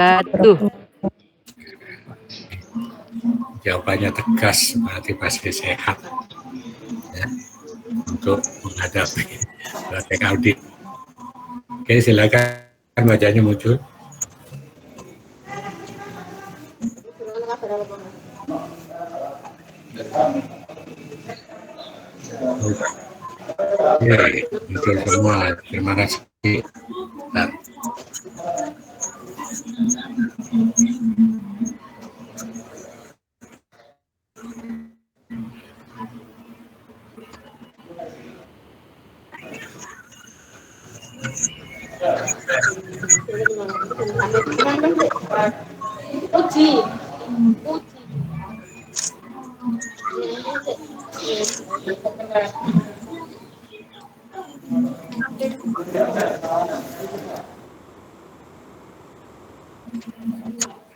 wabarakatuh. Jawabannya tegas, berarti pasti sehat ya, untuk menghadapi praktek audit. Oke, silakan wajahnya muncul. Oke, muncul semua. Terima kasih. Nah.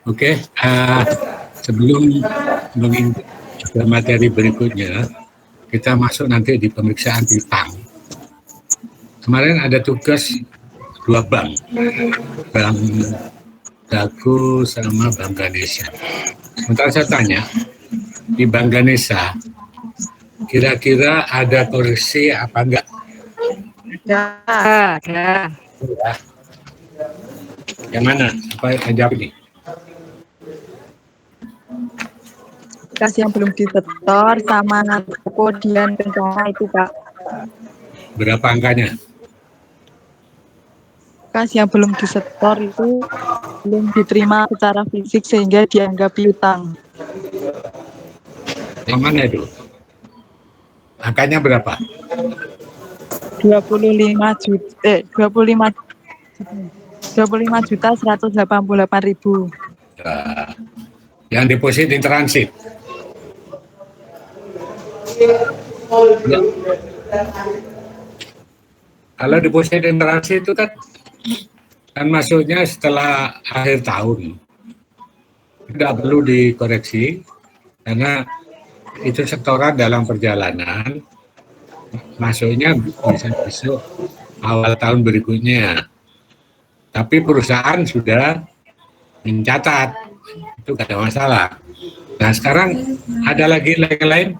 Oke, sebelum ke materi berikutnya, kita masuk nanti di pemeriksaan piutang. Kemarin ada tugas 2 bank, Bank Dago sama Bank Ganesha. Sementara saya tanya, di Bank Ganesha, kira-kira ada koreksi apa enggak? Ada. Ya. Yang mana? Apa jawab ini? Kas yang belum disetor sama toko Dian Kencana itu, Pak. Berapa angkanya? Kas yang belum disetor itu belum diterima secara fisik sehingga dianggap piutang. Yang mana itu? Angkanya berapa? 25.188.000. Yang deposit in transit. Ya. Kalau deposit in transit itu kan masuknya setelah akhir tahun. Tidak perlu dikoreksi karena itu setoran dalam perjalanan, masuknya bisa besok awal tahun berikutnya. Tapi perusahaan sudah mencatat, itu tidak ada masalah. Nah sekarang ada lagi yang lain?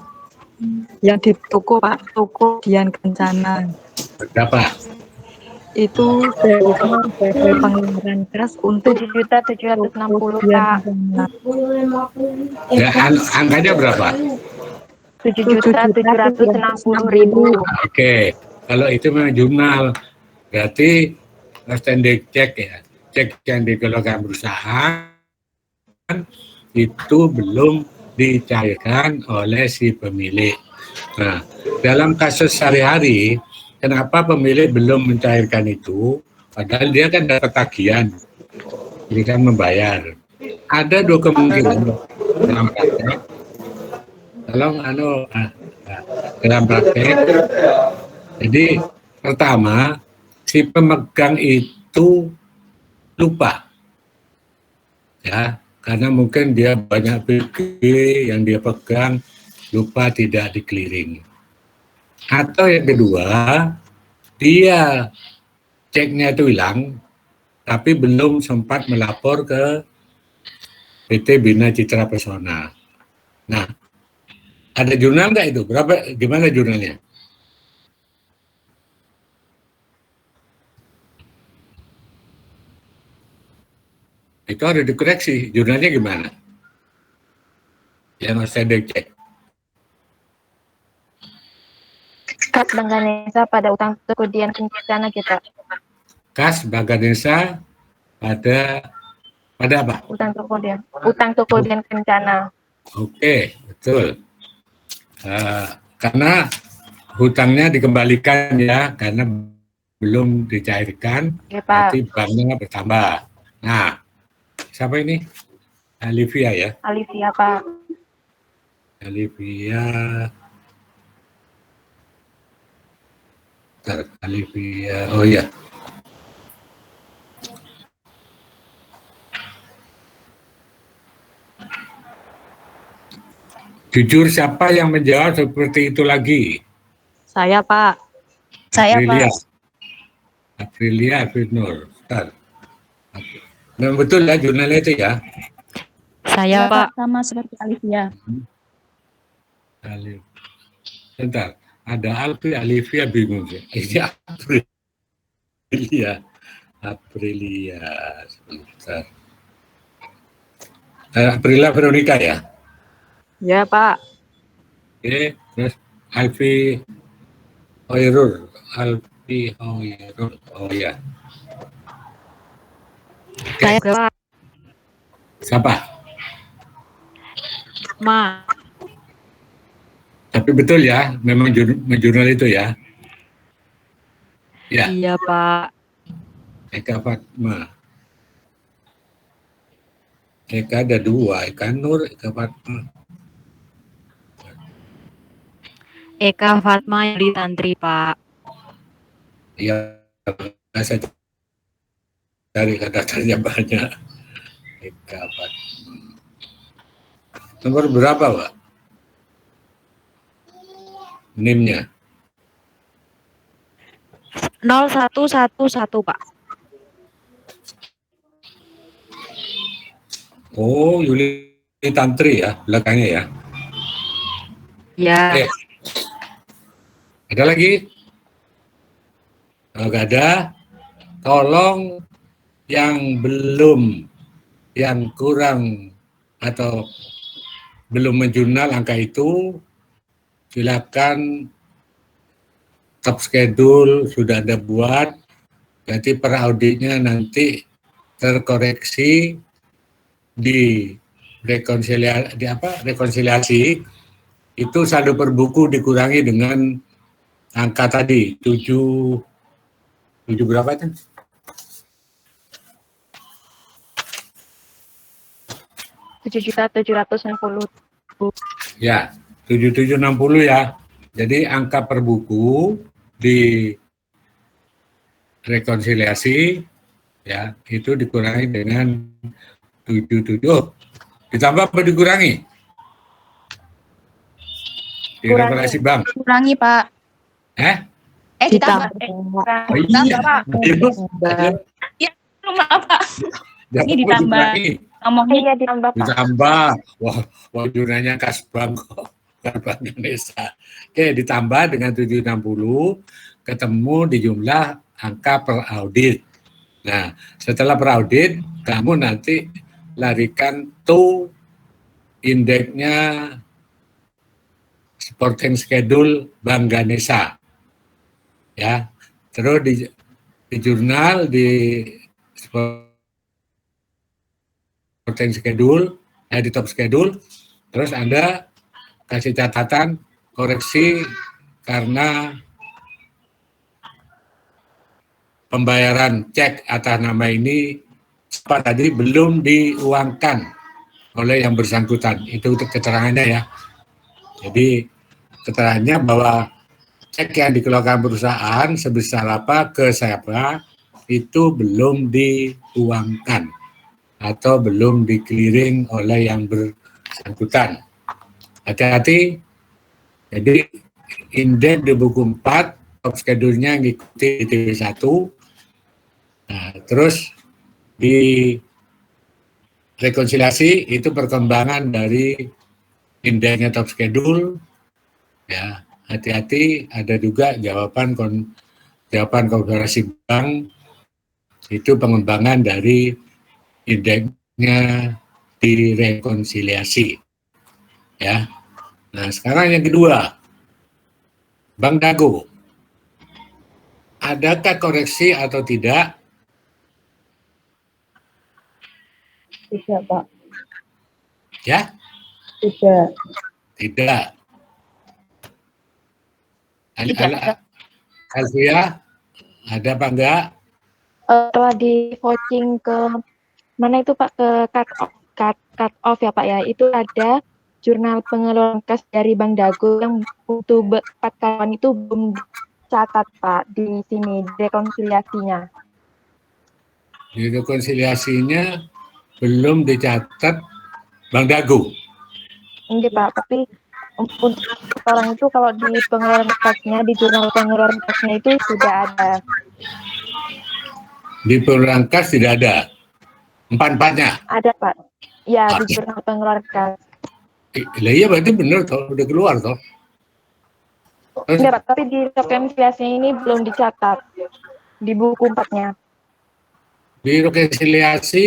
Yang di toko, Pak, toko Dian Kencana. Berapa? Itu sebagai pengeluaran kas untuk 7.760.000, Pak. Ya, angkanya berapa? 7.760.000. Oke, kalau itu memang jurnal, berarti standing check ya, cek yang dikeluarkan perusahaan itu belum dicairkan oleh si pemilik. Nah, dalam kasus sehari-hari, kenapa pemilik belum mencairkan itu? Padahal dia kan dapat tagihan, jadi kan membayar. Ada 2 kemungkinan dalam praktek. Tolong dalam praktek. Jadi pertama, si pemegang itu lupa, ya, karena mungkin dia banyak BG yang dia pegang, lupa tidak di clearing. Atau yang kedua, dia ceknya itu hilang, tapi belum sempat melapor ke PT Bina Citra Pesona. Nah, ada jurnal nggak itu? Gimana jurnalnya? Itu harus dikoreksi. Jurnalnya gimana? Yang saya cek. Kas Bank Ganesha pada utang toko Dian Kencana kita. Kas Bank Ganesha pada apa? Utang toko Dian Kencana. Oke, betul. Karena hutangnya dikembalikan ya, karena belum dicairkan, berarti banknya bertambah. Nah, siapa ini? Alivia ya? Alivia, Pak. Alivia. Alivia, oh ya. Jujur, siapa yang menjawab seperti itu lagi? Saya, Pak. Saya, Pak. Aprilia Firnur. Memang betul ya jurnalnya itu ya. Ya, Saya Pak. sama seperti Alivia. Alif. Bentar, ada Alfi, Alivia bingung sih. Ini Aprilia. Aprilia. Sebentar. Aprilia Veronica ya. Ya, Pak. Oke, terus Alfi Hoirul. Alfi Hoirul. Oh ya. Saya Pak. Siapa? Ma. Tapi betul ya, memang jurnal itu ya. Ya, Iya Pak. Eka Fatma. Eka ada dua, Eka Nur, Eka Fatma. Eka Fatma yang di Tantri Pak. Ya, saya cari daftarnya banyak. Eka Fatma. Nomor berapa, Pak? NIM-nya? 0111 Pak. Oh, Yuli Tantri ya, belakangnya ya. Ya. Oke. Ada lagi? Kalau nggak ada, tolong yang belum, yang kurang atau belum menjurnal angka itu, silakan top schedule sudah ada buat, nanti per auditnya nanti terkoreksi di rekonsiliasi itu saldo per buku dikurangi dengan angka tadi 7 berapa itu? 7.760.000. Ya, 7760 ya. Jadi angka per buku di rekonsiliasi ya itu dikurangi dengan 77. Ditambah apa dikurangi? Di rekomendasi bank. Kurangi, Pak. Ditambah. Oh iya. Maaf, Pak. Ini ditambah. Ngomongnya Iya ditambah Pak. Ditambah. Wah jurnalnya kas bank kok. Bank Indonesia. Oke, ditambah dengan 760 ketemu di jumlah angka per audit. Nah, setelah per audit kamu nanti larikan to indeksnya supporting schedule Bank Ganesha. Ya. Terus di jurnal di supporting schedule, di top schedule, terus Anda kasih catatan koreksi karena pembayaran cek atas nama ini tadi belum diuangkan oleh yang bersangkutan. Itu keterangannya ya. Jadi keterangannya bahwa cek yang dikeluarkan perusahaan sebesar apa ke siapa itu belum diuangkan atau belum di-clearing oleh yang bersangkutan. Hati-hati, jadi indeks di buku 4, top schedule-nya ngikuti TV1, nah, terus di rekonsiliasi itu perkembangan dari indeksnya top schedule, ya hati-hati ada juga jawaban konfirmasi bank itu pengembangan dari indeksnya di rekonsiliasi. Ya. Nah, sekarang yang kedua, Bank Dago. Adakah koreksi atau tidak? Tidak, Pak. Ya? Tidak. Tidak. Alfia, ada apa enggak? Setelah di vouching ke mana itu Pak, ke cut off ya Pak ya, itu ada jurnal pengeluaran kas dari Bank Dago yang untuk 4 kawan itu belum catat Pak di sini rekonsiliasinya. Di rekonsiliasinya belum dicatat Bank Dago. Enggak Pak, tapi untuk orang itu kalau di pengeluaran kasnya, di jurnal pengeluaran kasnya itu sudah ada. Di pengeluaran kas tidak ada. Empat-empatnya. Ada Pak. Ya, Ah, di jurnal pengeluaran kas. Lah iya berarti bener toh, udah keluar toh. Terus Enggak Pak, tapi di rekonsiliasinya ini belum dicatat di buku 4-nya. di rekonsiliasi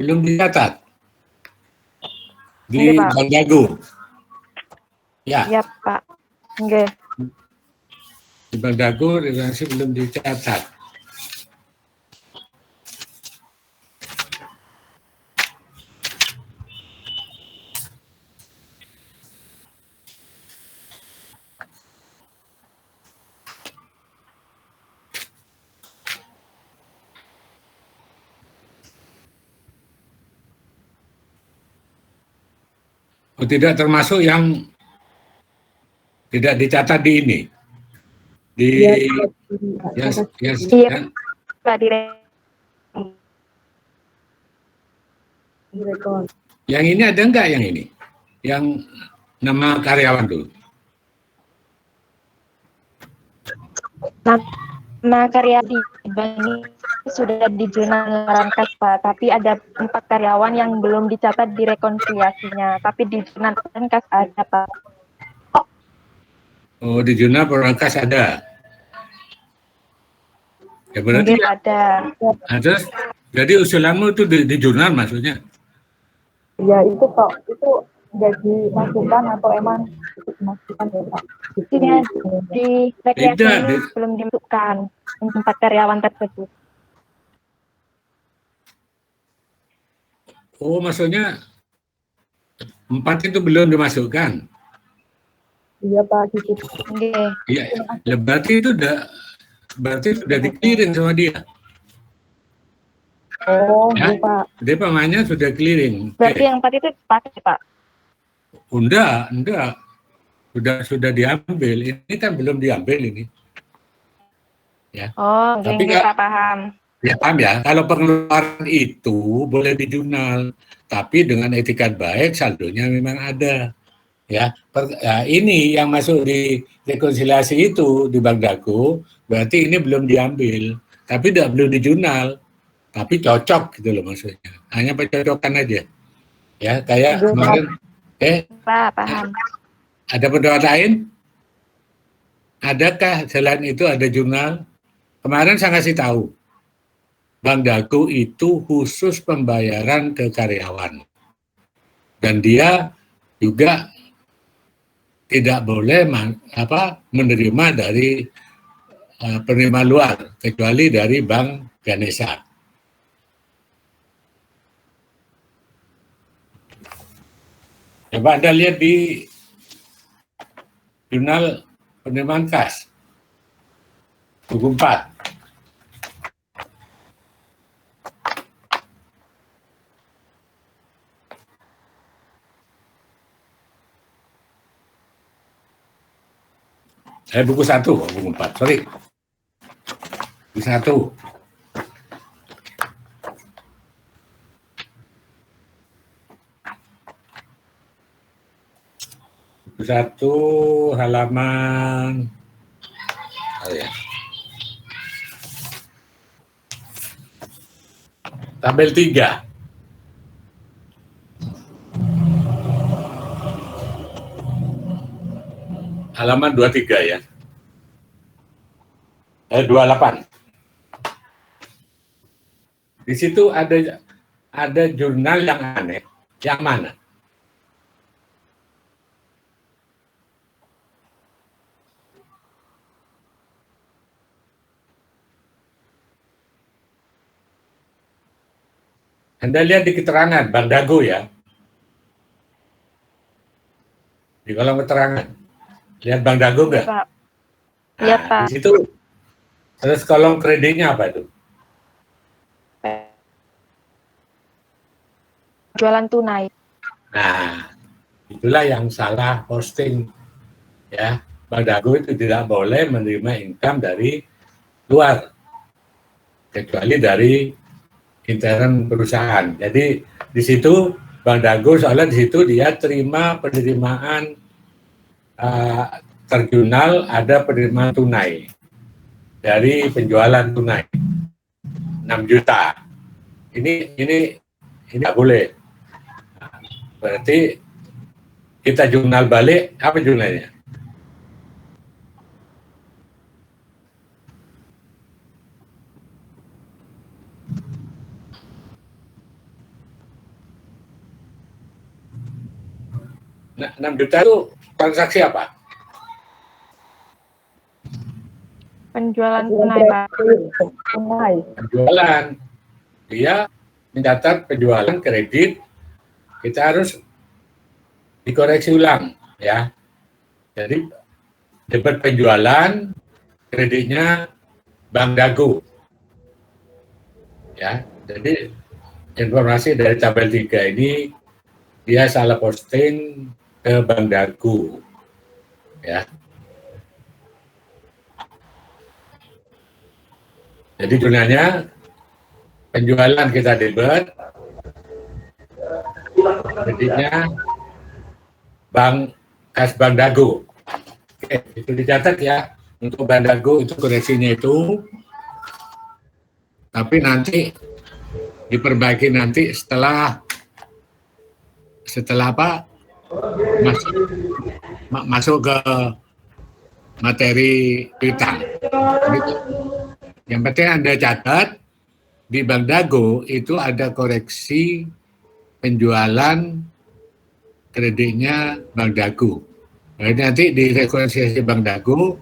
belum dicatat di Enggak, Pak. Bank Dago. Ya, Iya Pak. Enggak. di Bank Dago rekonsiliasi belum dicatat. Oh, tidak termasuk yang tidak dicatat di ini. Di Iya, yang, yang, Iya. yang, Pak, di direkon. yang ini ada enggak yang ini? Yang nama karyawan dulu. Nah, karya di bank ini sudah di jurnal pengeluaran kas Pak, tapi ada 4 karyawan yang belum dicatat di rekonsiliasinya, tapi di jurnal pengeluaran kas ada Pak. Oh, di jurnal perangkas ada. Ya berarti Mungkin ada. ada. Jadi usulanmu itu di jurnal maksudnya? Ya itu kok itu nggak dimasukkan atau emang dimasukkan ya Pak? Ini di rekreasi Tidak, ini belum dimasukkan untuk 4 karyawan tersebut. Oh, maksudnya 4 itu belum dimasukkan. Iya Pak, gitu. Oke. Iya, ya, berarti itu sudah di-clearing sama dia. Oh, Ya. iya Pak. Dia pemainnya sudah clearing. Berarti yang 4 itu pakai Pak. Enggak. Sudah diambil. Ini kan belum diambil ini. Ya. Oh, Tapi jadi Pak paham. Ya paham ya, kalau pengeluaran itu boleh di jurnal, tapi dengan etikat baik saldonya memang ada. Ya, ini yang masuk di rekonsiliasi itu di Bank Dago, berarti ini belum diambil, tapi tidak belum di jurnal, tapi cocok gitu loh maksudnya. Hanya pencocokan aja. Ya, kayak Iya, kemarin, Pak, paham. ada pendapat lain? Adakah selain itu ada jurnal? Kemarin saya kasih tahu, Bank Dago itu khusus pembayaran ke karyawan. Dan dia juga tidak boleh menerima dari penerima luar, kecuali dari Bank Ganesha. Coba Anda lihat di jurnal penerimaan kas, buku 4. Buku 1, buku 4, sorry. Buku 1. Buku 1 halaman tabel 3. Halaman 23 ya. 28. Di situ ada jurnal yang aneh. Yang mana? Anda lihat di keterangan Bank Dago ya. Di kolom keterangan. Lihat Bank Dago Iya, nggak? Pak. Iya, Pak. Di situ. Terus kolom kreditnya apa itu? Jualan tunai. Nah, itulah yang salah posting. Ya, Bank Dago itu tidak boleh menerima income dari luar, kecuali dari intern perusahaan. Jadi di situ Bank Dago soalnya di situ dia terima penerimaan terjurnal, ada penerimaan tunai dari penjualan tunai 6 juta. Ini ini nggak boleh. Berarti kita jurnal balik, apa jurnalnya? Nah, 6 juta itu transaksi apa? Penjualan tunai, Pak. Penjualan. Dia mencatat penjualan kredit, kita harus dikoreksi ulang, ya. Jadi debit penjualan, kreditnya Bank Dago. Ya, jadi informasi dari tabel 3 ini dia salah posting ke Bank Dago. Ya. Jadi jurnalnya penjualan kita debit, kreditnya kas Bank Dago. Oke, itu dicatat ya. Untuk Bank Dago itu koreksinya itu. Tapi nanti diperbaiki nanti setelah apa? Masuk ke materi piutang. Yang penting Anda catat di Bank Dago itu ada koreksi penjualan kreditnya Bank Dago. Jadi nanti di rekonsiliasi Bank Dago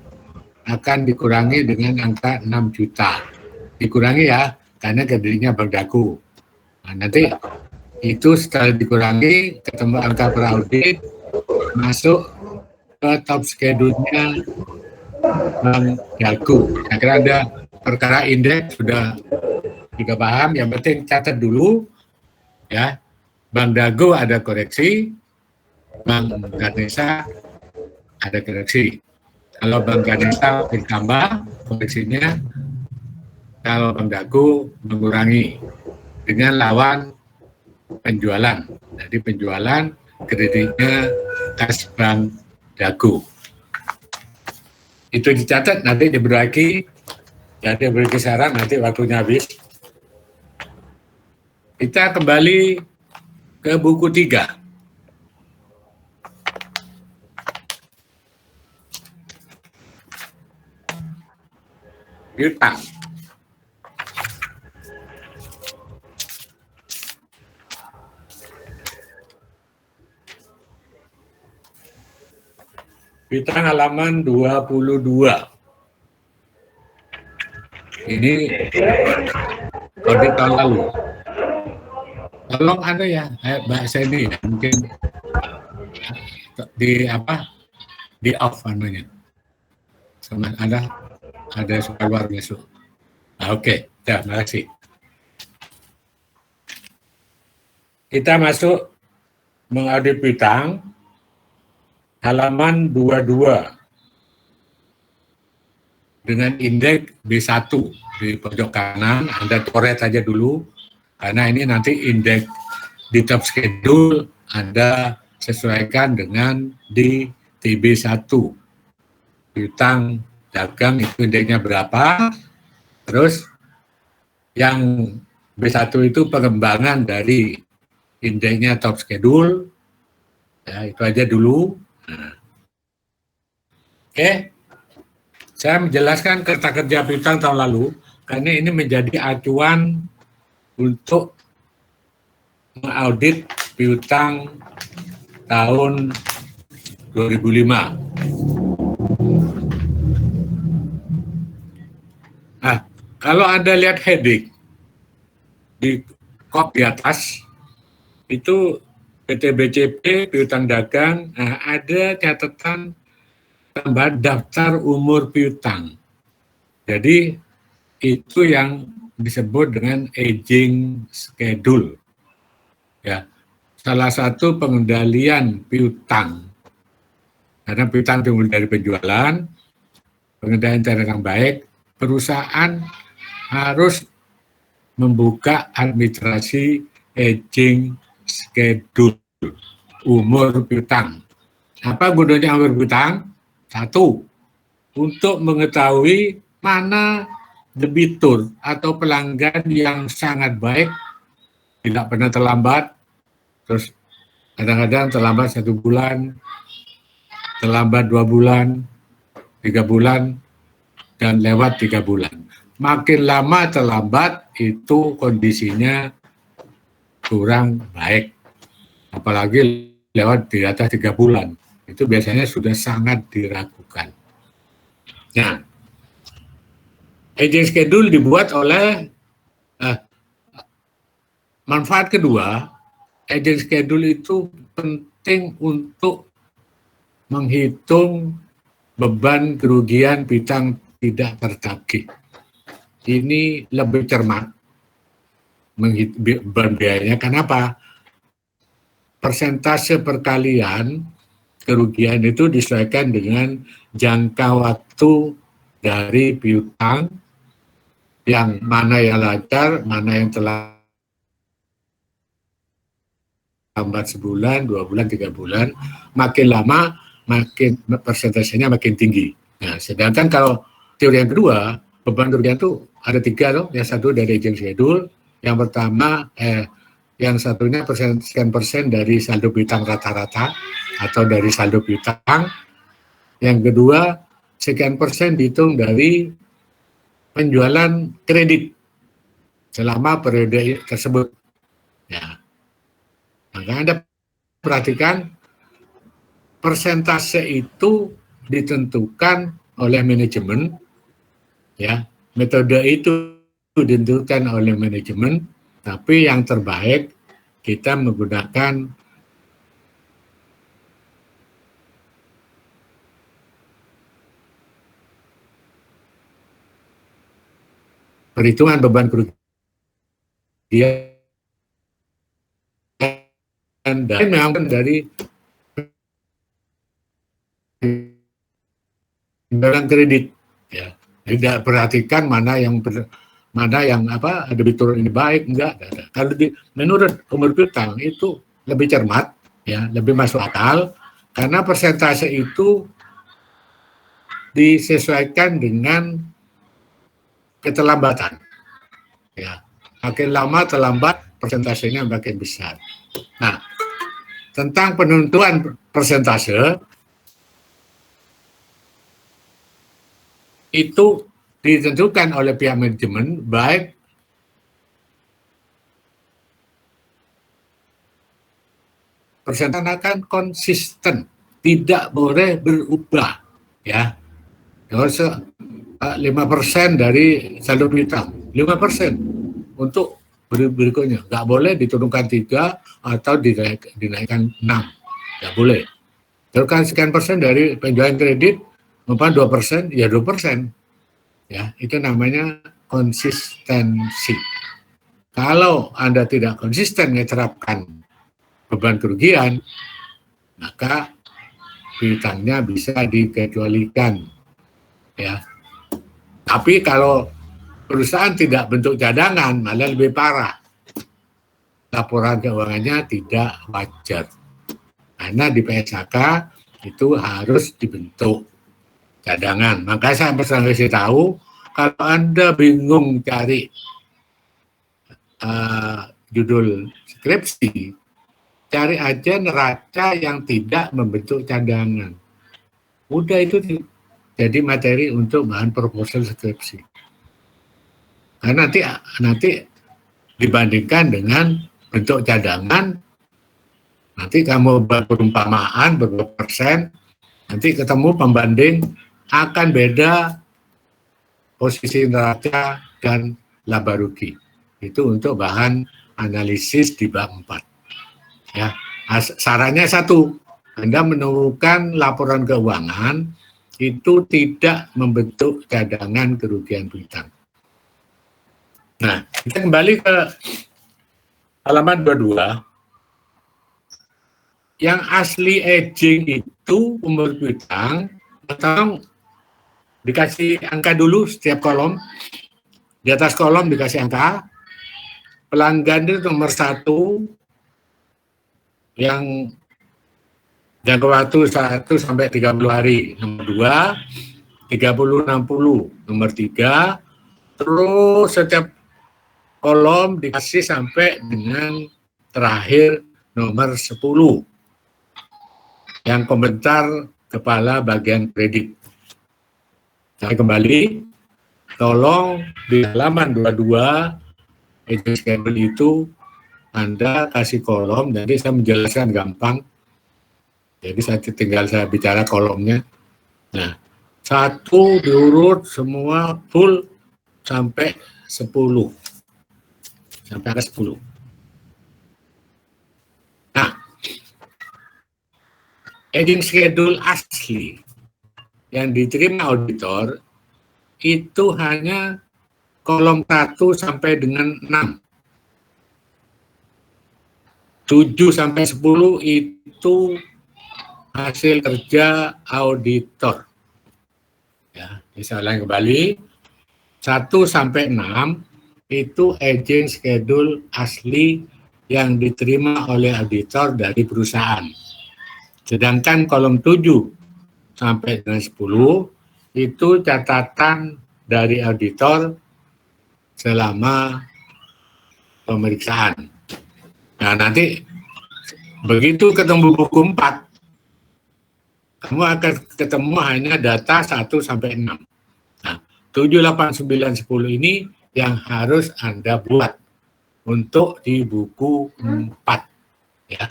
akan dikurangi dengan angka 6 juta. Dikurangi ya, karena kreditnya Bank Dago. Nah, nanti itu setelah dikurangi, ketemu angka per audit, masuk ke top schedule-nya Bank Dago. Saya kira Anda perkara indeks sudah juga paham, yang penting catat dulu, ya. Bank Dago ada koreksi, Bank Ganesha ada koreksi. Kalau Bank Ganesha ditambah koreksinya, kalau Bank Dago mengurangi dengan lawan penjualan. Jadi penjualan kreditnya kas Bank Dago. Itu dicatat, nanti diperbaiki. Jadi beri saran, nanti waktunya habis. Kita kembali ke buku 3. Piutang. Piutang halaman 22. Ini audit tahun lalu. Tolong ada ya, bahasa ini ya, mungkin di off anunya. Sama ada supaya luar masuk. Oke, ya, terima kasih. Kita masuk mengaudit piutang halaman 22 dengan indeks B1 di pojok kanan. Anda coret saja dulu karena ini nanti indeks di top schedule Anda sesuaikan dengan di TB1 piutang dagang itu indeksnya berapa, terus yang B1 itu pengembangan dari indeksnya top schedule, ya itu aja dulu. Nah. Oke, saya menjelaskan kerja kerja piutang tahun lalu karena ini menjadi acuan untuk mengaudit piutang tahun 2005. Nah, kalau Anda lihat heading di kop di atas, itu PT BCP, piutang dagang, nah ada catatan tambahan daftar umur piutang. Jadi itu yang disebut dengan aging schedule. Ya, salah satu pengendalian piutang. Karena piutang timbul dari penjualan, pengendalian cara yang baik, perusahaan harus membuka administrasi aging schedule umur piutang. Apa gunanya umur piutang? Satu, untuk mengetahui mana debitur atau pelanggan yang sangat baik tidak pernah terlambat, terus kadang-kadang terlambat 1 bulan, terlambat 2 bulan, 3 bulan, dan lewat 3 bulan. Makin lama terlambat itu kondisinya kurang baik. Apalagi lewat di atas 3 bulan. Itu biasanya sudah sangat diragukan. Nah, aging schedule dibuat oleh manfaat kedua, aging schedule itu penting untuk menghitung beban kerugian piutang tidak tertagih. Ini lebih cermat beban biayanya. Kenapa? Persentase perkalian kerugian itu disesuaikan dengan jangka waktu dari piutang, yang mana yang lancar, mana yang telah lambat sebulan, 2 bulan, 3 bulan. Makin lama, makin persentasenya makin tinggi. Nah, sedangkan kalau teori yang kedua, beban kerugian itu ada 3 loh. Yang satu dari aging schedule, yang pertama yang satunya sekian persen dari saldo piutang rata-rata atau dari saldo piutang. Yang kedua, sekian persen dihitung dari penjualan kredit selama periode tersebut. Ya. Maka Anda perhatikan persentase itu ditentukan oleh manajemen, ya. Metode itu ditentukan oleh manajemen, tapi yang terbaik kita menggunakan perhitungan beban kerugian dan memang dari penjualan kredit, ya. Tidak perhatikan mana yang debitur ini baik, enggak. Kalau menurut umur piutang itu lebih cermat, ya, lebih masuk akal, karena persentase itu disesuaikan dengan keterlambatan. Ya, makin lama terlambat, persentasenya makin besar. Nah, tentang penentuan persentase itu ditentukan oleh pihak manajemen, baik persentase akan konsisten, tidak boleh berubah, ya. Kalau 5% dari saldo piutang, 5% untuk berikutnya, nggak boleh diturunkan 3 atau dinaikkan 6, nggak boleh. Turunkan sekian persen dari penjualan kredit, 2%, ya 2%. Ya, itu namanya konsistensi. Kalau Anda tidak konsisten menerapkan beban kerugian, maka piutangnya bisa dikecualikan. Ya. Tapi kalau perusahaan tidak bentuk cadangan, malah lebih parah. Laporan keuangannya tidak wajar. Karena di PSHK itu harus dibentuk cadangan. Maka saya pernah kasih tahu, kalau Anda bingung cari judul skripsi, cari aja neraca yang tidak membentuk cadangan. Udah, itu jadi materi untuk bahan proposal skripsi. Karena nanti dibandingkan dengan bentuk cadangan, nanti kamu perumpamaan berapa persen, nanti ketemu pembanding akan beda posisi neraca dan laba rugi. Itu untuk bahan analisis di bab 4. Ya, sarannya satu, Anda menemukan laporan keuangan itu tidak membentuk cadangan kerugian piutang. Nah, kita kembali ke halaman 22. Yang asli aging itu umur piutang, tolong dikasih angka dulu setiap kolom. Di atas kolom dikasih angka. Pelanggan itu nomor 1 yang jangka waktu 1 sampai 30 hari. Nomor 2, 30-60. Nomor 3, terus setiap kolom dikasih sampai dengan terakhir nomor 10 yang komentar kepala bagian kredit. Saya kembali, tolong di halaman 22 agent schedule itu Anda kasih kolom, jadi saya menjelaskan gampang. Jadi saya bicara kolomnya. Nah, 1 diurut semua full sampai 10. Sampai ada 10. Nah, agent schedule asli yang diterima auditor itu hanya kolom 1 sampai dengan 6. 7 sampai 10 itu hasil kerja auditor. Ya, bisa ulang kembali. 1 sampai 6 itu agent schedule asli yang diterima oleh auditor dari perusahaan. Sedangkan kolom 7 sampai dengan 10 itu catatan dari auditor selama pemeriksaan. Nah, nanti begitu ketemu buku 4, kamu akan ketemu hanya data 1 sampai 6. Nah, 7, 8, 9, 10 ini yang harus Anda buat untuk di buku 4. Ya.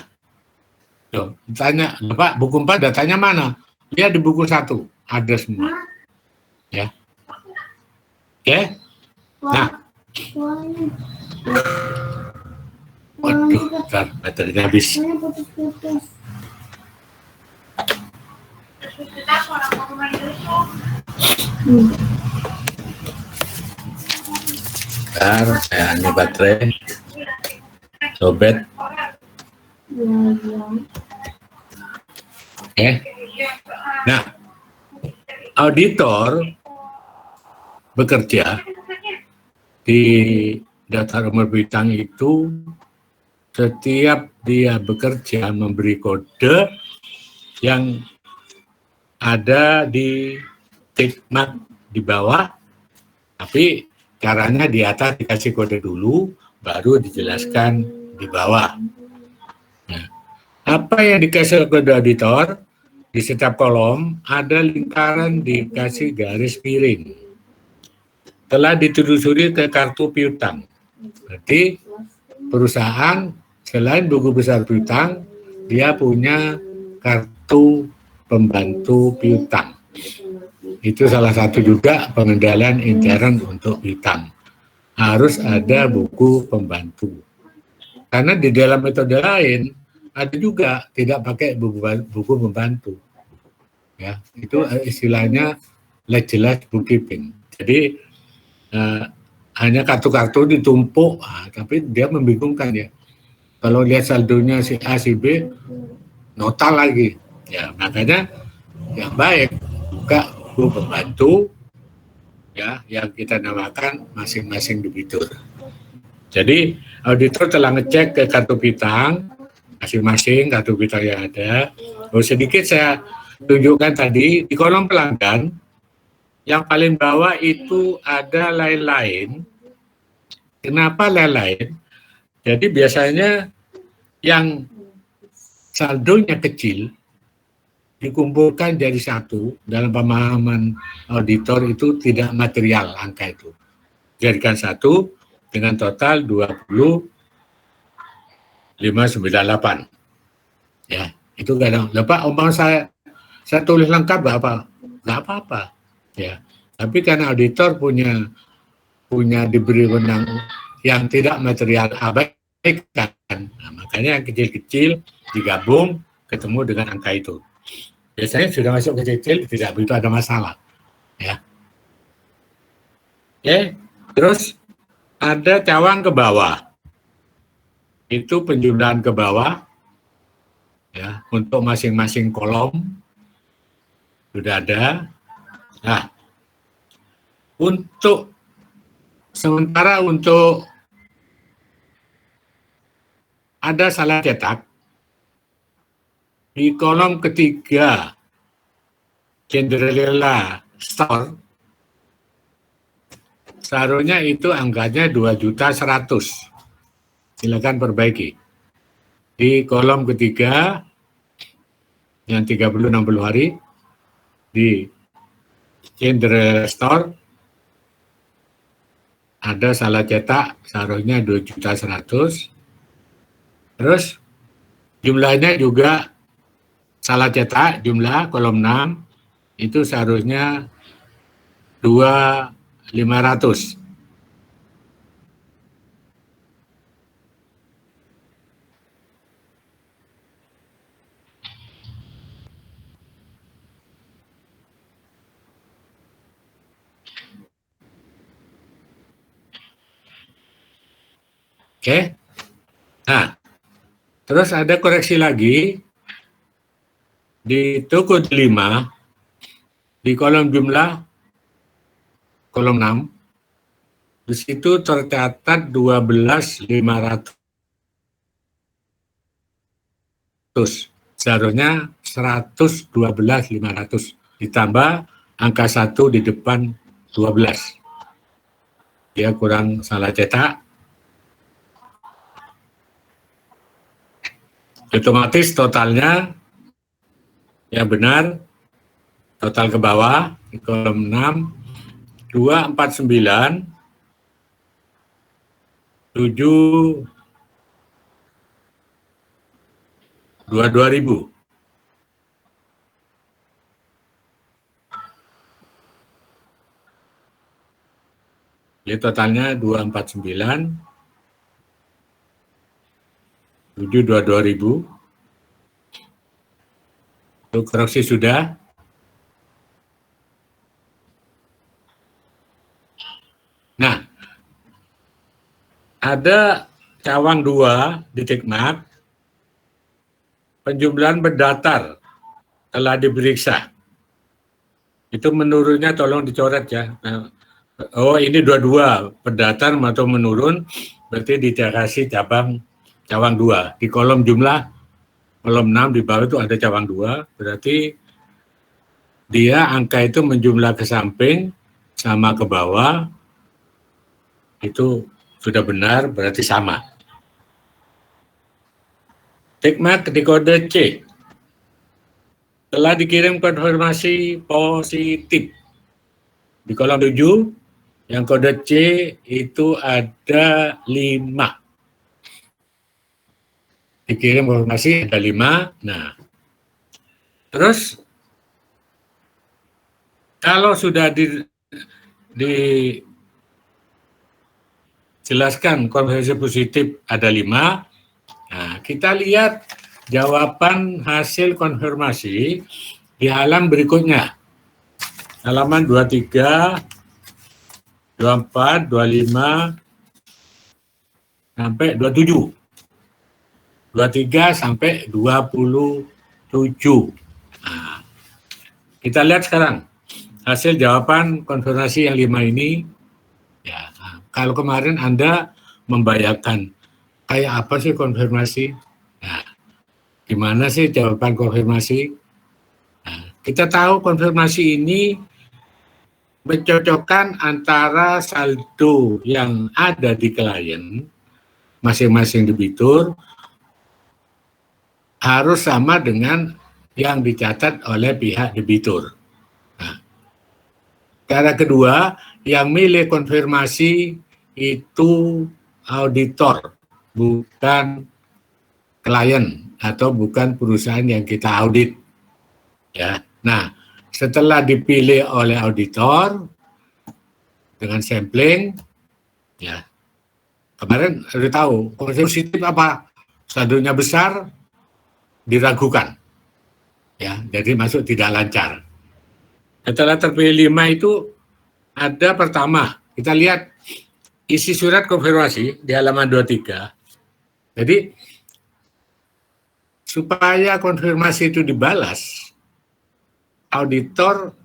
Tuh, tanya, Pak, buku 4 datanya mana? Lihat di buku 1, ada semua. Ya. Oke? Nah. Waduh, bentar, baterainya habis. Bentar, saya ini baterai. Sobet. Oke. Nah, auditor bekerja di daftar umur bintang itu setiap dia bekerja memberi kode yang ada di tick mark di bawah, tapi caranya di atas dikasih kode dulu, baru dijelaskan di bawah. Nah, apa yang dikasih kode auditor, di setiap kolom ada lingkaran dikasih garis miring. Telah ditelusuri ke kartu piutang. Berarti perusahaan selain buku besar piutang, dia punya kartu pembantu piutang. Itu salah satu juga pengendalian intern untuk piutang. Harus ada buku pembantu. Karena di dalam metode lain ada juga tidak pakai buku pembantu. Ya, itu istilahnya jelas bookkeeping. Jadi hanya kartu-kartu ditumpuk, tapi dia membingungkan ya. Kalau lihat saldonya si A, si B, nota lagi. Ya, makanya yang baik buka buku pembantu, ya, yang kita namakan masing-masing debitur. Jadi auditor telah ngecek ke kartu piutang, masing-masing kartu piutang yang ada. Sedikit saya tunjukkan tadi di kolom pelanggan, yang paling bawah itu ada lain-lain. Kenapa lain-lain? Jadi biasanya yang saldonya kecil dikumpulkan jadi satu, dalam pemahaman auditor itu tidak material angka itu. Jadikan satu dengan total 20.598. Ya, itu kadang. Pak, umpama saya tulis lengkap apa? Nggak apa-apa. Ya, tapi karena auditor punya diberi wewenang yang tidak material abaikan, nah, makanya yang kecil-kecil digabung ketemu dengan angka itu. Biasanya sudah masuk kecil tidak begitu ada masalah. Ya. Oke, terus ada cawang ke bawah. Itu penjumlahan ke bawah. Ya, untuk masing-masing kolom sudah ada. Nah, sementara untuk ada salah cetak di kolom ketiga Cinderella Store seharusnya itu angkanya 2.100.000. Silakan perbaiki. Di kolom ketiga yang 30-60 hari di change the store ada salah cetak, seharusnya 2.100.000. Terus jumlahnya juga salah cetak, jumlah kolom 6 itu seharusnya 2.500.000. Oke. Nah, terus ada koreksi lagi di toko 5 di kolom jumlah kolom 6 di situ tercatat 12.500. Seharusnya 112.500 ditambah angka 1 di depan 12. Dia kurang salah cetak. Otomatis totalnya yang benar, total ke bawah di kolom 6 249 7 22.000. Jadi totalnya 249 722.000. Untuk koreksi sudah. Nah, ada cawang 2 di Tikmat, penjumlahan berdatar telah diperiksa. Itu menurunnya tolong dicoret ya. Nah, oh ini 22, berdatar atau menurun, berarti dikasih cawang 2. Di kolom jumlah, kolom 6 di bawah itu ada cawang 2, berarti dia angka itu menjumlah ke samping sama ke bawah, itu sudah benar, berarti sama. Tikmat di kode C telah dikirim konfirmasi positif. Di kolom 7, yang kode C itu ada 5. Dikirim konfirmasi ada 5. Nah, terus kalau sudah dijelaskan konfirmasi positif ada 5, nah kita lihat jawaban hasil konfirmasi di halaman berikutnya. Halaman 23, 24, 25, sampai 27. 23 sampai 27. Nah, kita lihat sekarang hasil jawaban konfirmasi yang 5 ini. Ya, nah, kalau kemarin Anda membayangkan kayak apa sih konfirmasi? Nah, gimana sih jawaban konfirmasi? Nah, kita tahu konfirmasi ini mencocokkan antara saldo yang ada di klien masing-masing debitur harus sama dengan yang dicatat oleh pihak debitur. Nah, cara kedua, yang milih konfirmasi itu auditor, bukan klien atau bukan perusahaan yang kita audit. Ya, nah setelah dipilih oleh auditor dengan sampling, ya kemarin sudah tahu positif apa, saldonya besar, diragukan, ya jadi masuk tidak lancar. Setelah terpilih 5 itu ada pertama, kita lihat isi surat konfirmasi di halaman 23. Jadi supaya konfirmasi itu dibalas, auditor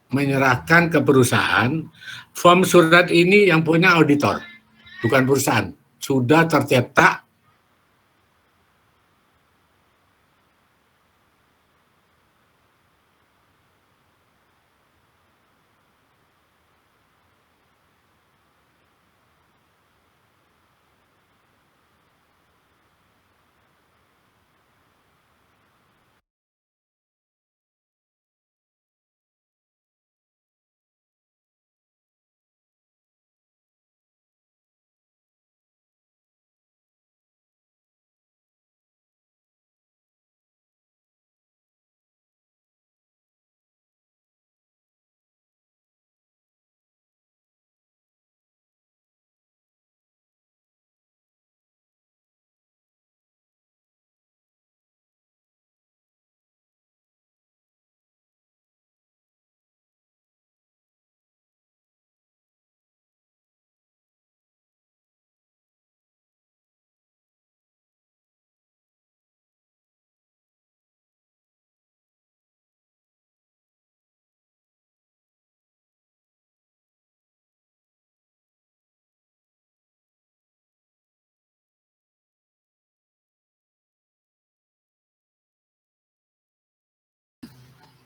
menyerahkan ke perusahaan form surat ini yang punya auditor, bukan perusahaan. Sudah tercetak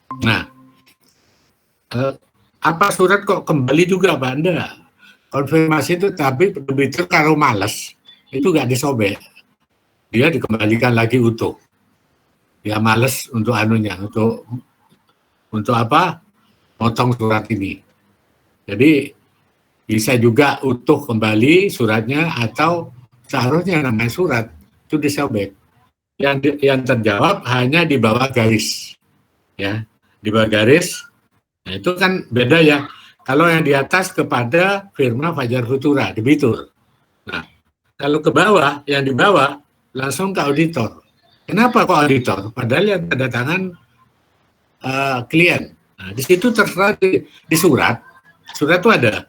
Nah, apa surat kok kembali juga Pak? Enggak. Konfirmasi itu tapi debitur kalau males itu nggak disobek, dia dikembalikan lagi utuh. Dia males untuk anunya, untuk apa? Potong surat ini. Jadi bisa juga utuh kembali suratnya atau seharusnya namanya surat itu disobek. Yang terjawab hanya di bawah garis, ya, di bawah garis. Nah, itu kan beda ya. Kalau yang di atas kepada firma Fajar Futura, debitur. Nah, kalau ke bawah, yang di bawah langsung ke auditor. Kenapa kok auditor? Padahal yang tanda tangan klien. Nah, di situ terserah di surat itu ada.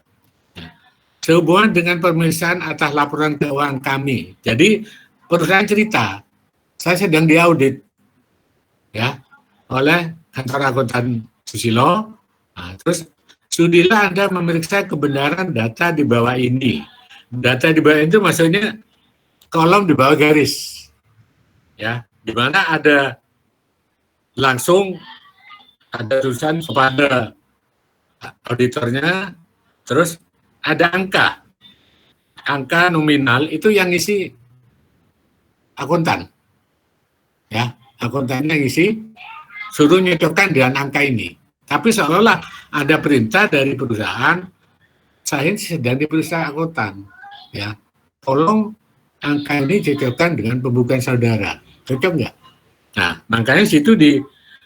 Sehubungan dengan pemeriksaan atas laporan keuangan kami. Jadi perusahaan cerita, saya sedang diaudit, ya, oleh kantor akuntan Susilo. Nah, terus sudilah Anda memeriksa kebenaran data di bawah ini. Data di bawah itu maksudnya kolom di bawah garis, ya, di mana ada langsung ada tulisan kepada auditornya, terus ada angka nominal itu yang isi akuntan, ya, akuntannya ngisi, suruh nyocokkan dengan angka ini. Tapi seolah-olah ada perintah dari perusahaan, saya sedang di perusahaan akuntan, ya, tolong angka ini cocokkan dengan pembukuan saudara, cocok nggak? Nah, makanya situ di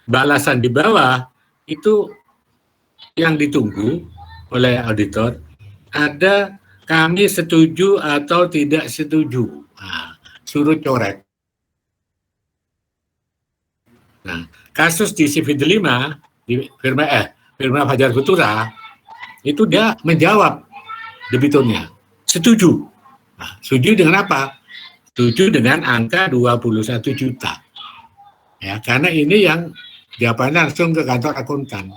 balasan di bawah itu yang ditunggu oleh auditor ada kami setuju atau tidak setuju. Nah, suruh coret. Nah, kasus di CV5 di firma Fajar Futura itu dia menjawab debiturnya setuju. Nah, setuju dengan apa? Setuju dengan angka 21 juta. Ya, karena ini yang jawabannya langsung ke kantor akuntan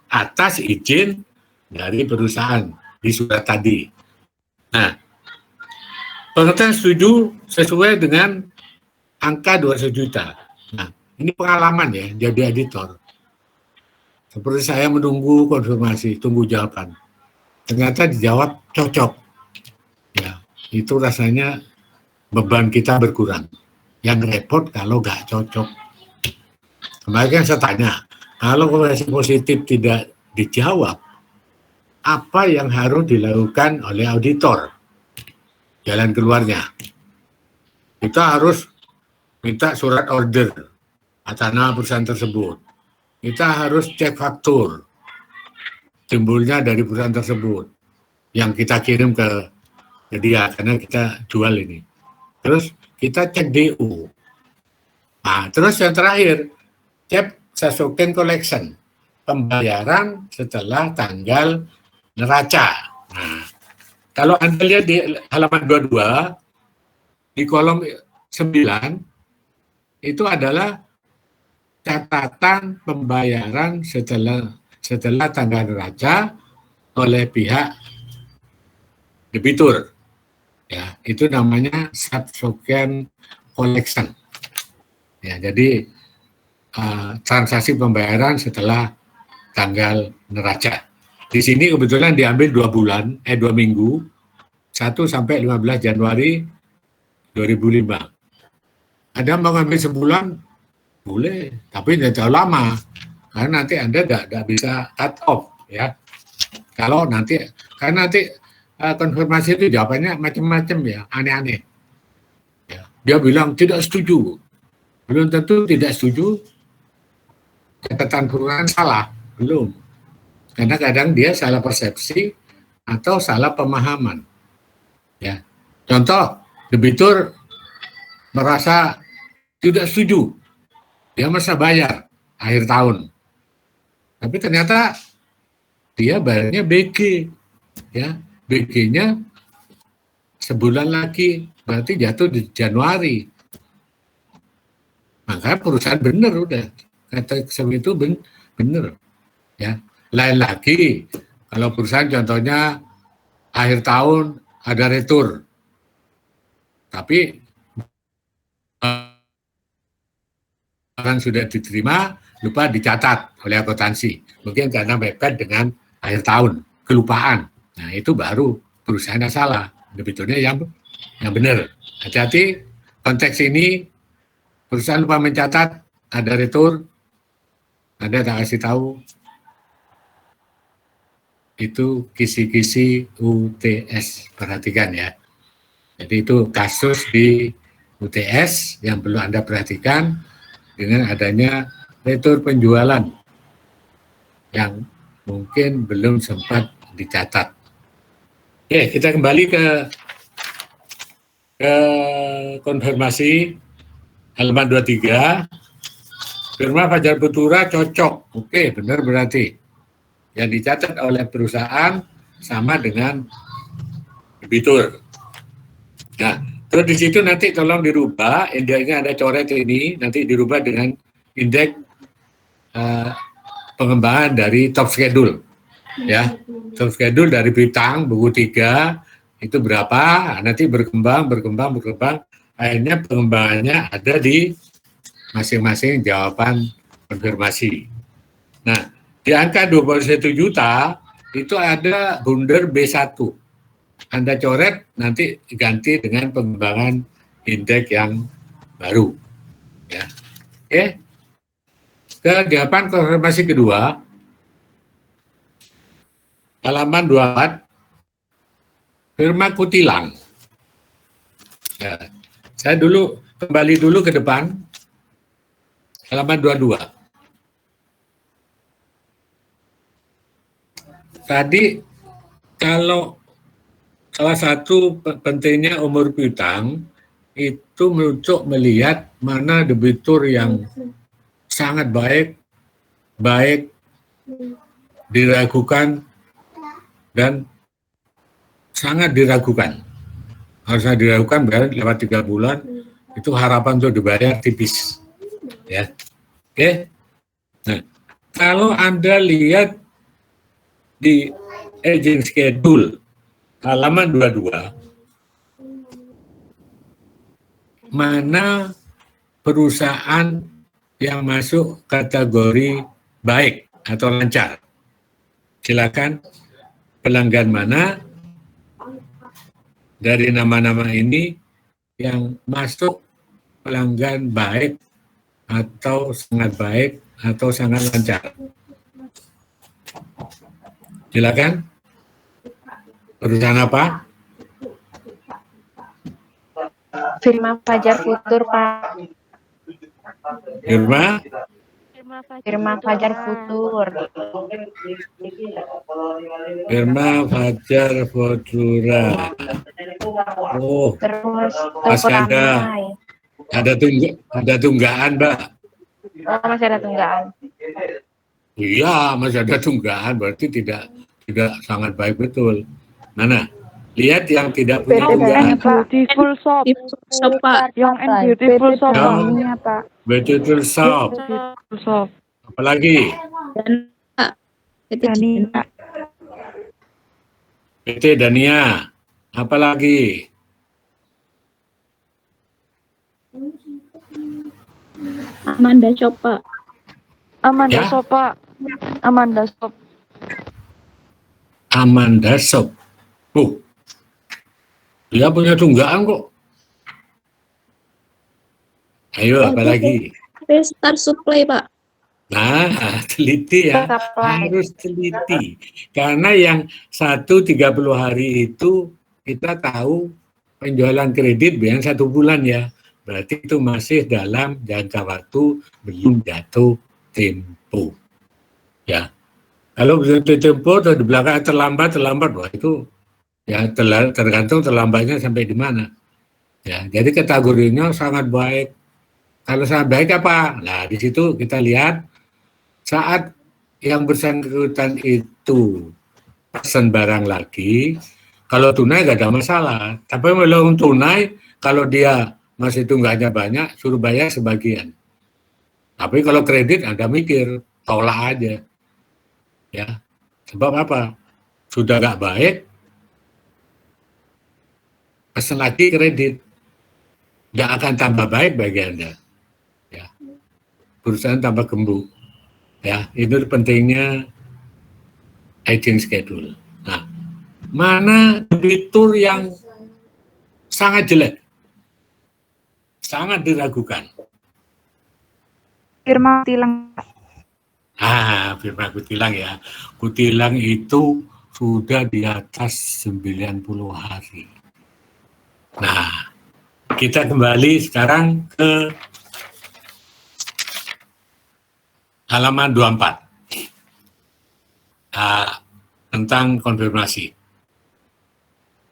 atas izin dari perusahaan di surat tadi. Nah, pengertian setuju sesuai dengan angka 21 juta. Nah, ini pengalaman ya jadi editor. Seperti saya menunggu konfirmasi, tunggu jawaban. Ternyata dijawab cocok. Ya, itu rasanya beban kita berkurang. Yang repot kalau nggak cocok. Kemarin saya tanya, kalau korelasi positif tidak dijawab, apa yang harus dilakukan oleh auditor? Jalan keluarnya. Kita harus minta surat order atas nama perusahaan tersebut. Kita harus cek faktur timbulnya dari perusahaan tersebut yang kita kirim ke dia karena kita jual ini. Terus kita cek DU. Nah, terus yang terakhir cek subtoken collection, pembayaran setelah tanggal neraca. Nah, kalau Anda lihat di halaman 22 di kolom 9 itu adalah catatan pembayaran setelah tanggal neraca oleh pihak debitur. Ya, itu namanya subtoken collection. Ya, jadi transaksi pembayaran setelah tanggal neraca. Di sini kebetulan diambil 2 minggu, 1 sampai 15 Januari 2005. Ada mau ngambil sebulan? Boleh, tapi tidak terlalu lama. Karena nanti Anda tidak bisa cut off, ya. Kalau nanti, karena nanti konfirmasi itu jawabannya macam-macam ya, aneh-aneh. Ya, dia bilang tidak setuju. Belum tentu tidak setuju. Catatan keuangan salah, belum. Karena kadang dia salah persepsi atau salah pemahaman. Ya. Contoh, debitur merasa tidak setuju. Dia merasa bayar akhir tahun. Tapi ternyata dia bayarnya BG. Ya, BG-nya sebulan lagi, berarti jatuh di Januari. Maka perusahaan benar udah. Kata itu benar. Ya. Lain lagi, kalau perusahaan contohnya akhir tahun ada retur. Tapi barang sudah diterima, lupa dicatat oleh akuntansi. Mungkin karena mepet dengan akhir tahun, kelupaan. Nah, itu baru perusahaan yang salah. Debiturnya yang benar. Hati-hati, konteks ini perusahaan lupa mencatat, ada retur, ada tak kasih tahu. Itu kisi-kisi UTS, perhatikan ya. Jadi itu kasus di UTS yang perlu Anda perhatikan dengan adanya retur penjualan yang mungkin belum sempat dicatat. Oke, kita kembali ke konfirmasi halaman 23. Firma Fajar Putura cocok. Oke, benar berarti. Yang dicatat oleh perusahaan sama dengan debitur. Nah, terus di situ nanti tolong dirubah, indeksnya ada coret ini, nanti dirubah dengan indeks pengembangan dari top schedule. Ya, top schedule dari bintang buku 3 itu berapa, nanti berkembang, akhirnya pengembangannya ada di masing-masing jawaban konfirmasi. Nah, di angka 21 juta itu ada bundar B1. Anda coret, nanti ganti dengan pengembangan indeks yang baru. Ya. Oke. Ke jawaban konfirmasi kedua, halaman 24, firma Kutilang. Ya. Saya kembali dulu ke depan, halaman 22. Tadi kalau salah satu pentingnya umur piutang itu untuk melihat mana debitur yang sangat baik, diragukan, dan sangat diragukan. Harusnya diragukan berarti lewat 3 bulan, itu harapan untuk dibayar tipis. Ya. Oke. Nah, kalau Anda lihat di aging schedule halaman 22, mana perusahaan yang masuk kategori baik atau lancar. Silakan, pelanggan mana dari nama-nama ini yang masuk pelanggan baik atau sangat baik atau sangat lancar. Silakan. Perusahaan apa? Firma Fajar Futur, Pak. Firma Firma Fajar Futur. Firma Fajar Futura. Oh, Terus Mas Toko Kanda. Ramai. Ada tunggaan, Mbak. Oh, masih ada tunggaan. Iya, masih ada tunggaan, berarti tidak sangat baik betul. Mana? Lihat yang tidak punya tunggaan. Beautiful shop. Shop, Pak. Young and beautiful shop. Yang Beautiful Shop. Beautiful shop. Apalagi? Dan Pak. Dani, Pak. PT Dania. Apalagi? Amanda Shop, Pak. Amanda Ya. shop, Pak. Amanda shop. Amanda Shop. Dia punya tunggaan kok. Ayo, apalagi? Star Supply, Pak. Nah, teliti ya. Harus teliti. Karena yang 30 hari itu kita tahu penjualan kredit yang 1 bulan ya. Berarti itu masih dalam jangka waktu belum jatuh tempo. Ya. Kalau jatuh tempo atau di belakang terlambat, wah itu ya tergantung terlambatnya sampai di mana. Ya, jadi kategorinya sangat baik. Kalau sangat baik apa? Nah, di situ kita lihat saat yang bersangkutan itu pesan barang lagi, kalau tunai nggak ada masalah. Tapi kalau tunai, kalau dia masih tunggakannya banyak, suruh bayar sebagian. Tapi kalau kredit, Anda mikir, tolak aja. Ya, sebab apa? Sudah nggak baik, pesan lagi kredit. Nggak akan tambah baik bagi Anda. Ya. Perusahaan tambah gembuk. Ya, itu pentingnya aging schedule. Nah, mana debitur yang sangat jelek, sangat diragukan? Firma Tilang. Firma Kutilang ya. Kutilang itu sudah di atas 90 hari. Nah, kita kembali sekarang ke halaman 24. Tentang konfirmasi.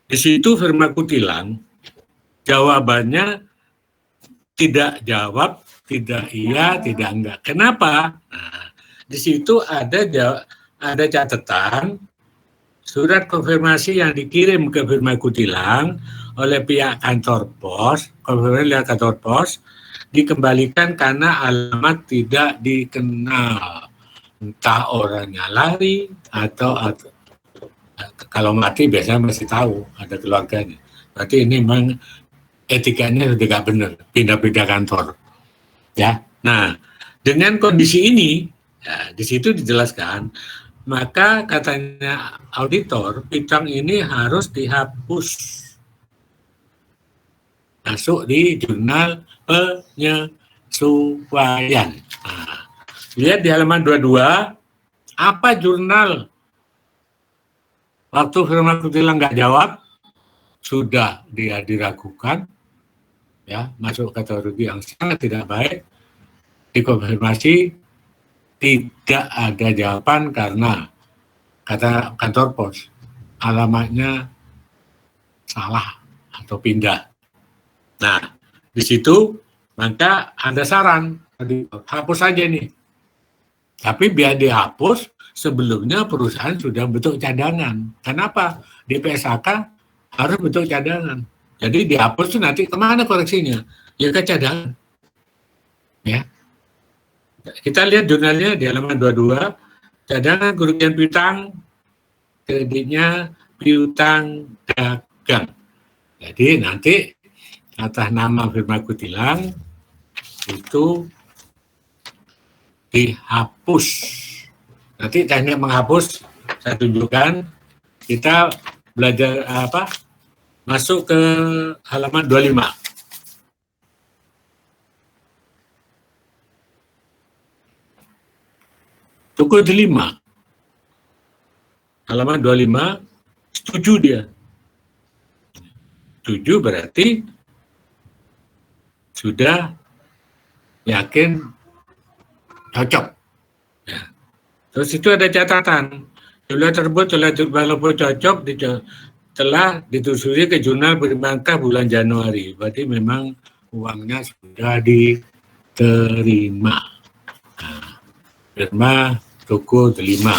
Di situ firma Kutilang jawabannya tidak jawab, tidak iya, tidak enggak. Kenapa? Nah, di situ ada catatan surat konfirmasi yang dikirim ke firma Kutilang oleh pihak kantor pos, konfirmasi oleh kantor pos, dikembalikan karena alamat tidak dikenal. Entah orangnya lari atau kalau mati biasanya masih tahu ada keluarganya. Berarti ini memang etikanya sudah nggak benar, pindah-pindah kantor. Ya, nah dengan kondisi ini, ya, di situ dijelaskan, maka katanya auditor, piutang ini harus dihapus, masuk di jurnal penyesuaian. Nah, lihat di halaman 22, apa jurnal waktu firma Kutilang nggak jawab, sudah dia diragukan, ya, masuk kategori yang sangat tidak baik, dikonfirmasi tidak ada jawaban karena kata kantor pos alamatnya salah atau pindah. Nah, di situ maka ada saran, hapus saja nih. Tapi biar dihapus, sebelumnya perusahaan sudah bentuk cadangan. Kenapa? Di PSAK harus bentuk cadangan. Jadi dihapus itu nanti kemana koreksinya? Ya ke cadangan. Ya. Kita lihat jurnalnya di halaman 22, cadangan kerugian piutang, kreditnya piutang dagang. Jadi nanti atas nama firma Kutilang itu dihapus. Nanti teknik menghapus saya tunjukkan. Kita belajar masuk ke halaman 25. Toko delima. Halaman 25, setuju dia. Setuju berarti sudah yakin cocok. Ya. Terus itu ada catatan. Jumlah tersebut walaupun cocok telah ditelusuri ke jurnal perbankan bulan Januari. Berarti memang uangnya sudah diterima. Nah, firma toko delima.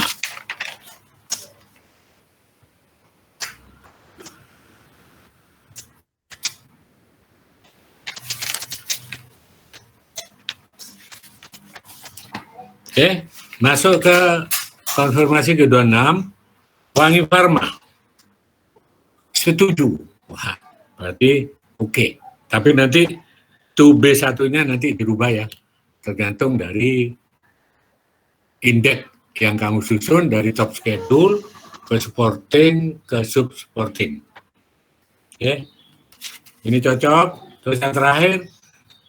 Oke, masuk ke konfirmasi ke-26, Wangi Pharma. Setuju. Wah, berarti oke. Tapi nanti 2B1-nya nanti dirubah ya. Tergantung dari indeks yang kamu susun dari top schedule ke supporting ke sub-supporting. Oke. Ini cocok. Terus yang terakhir,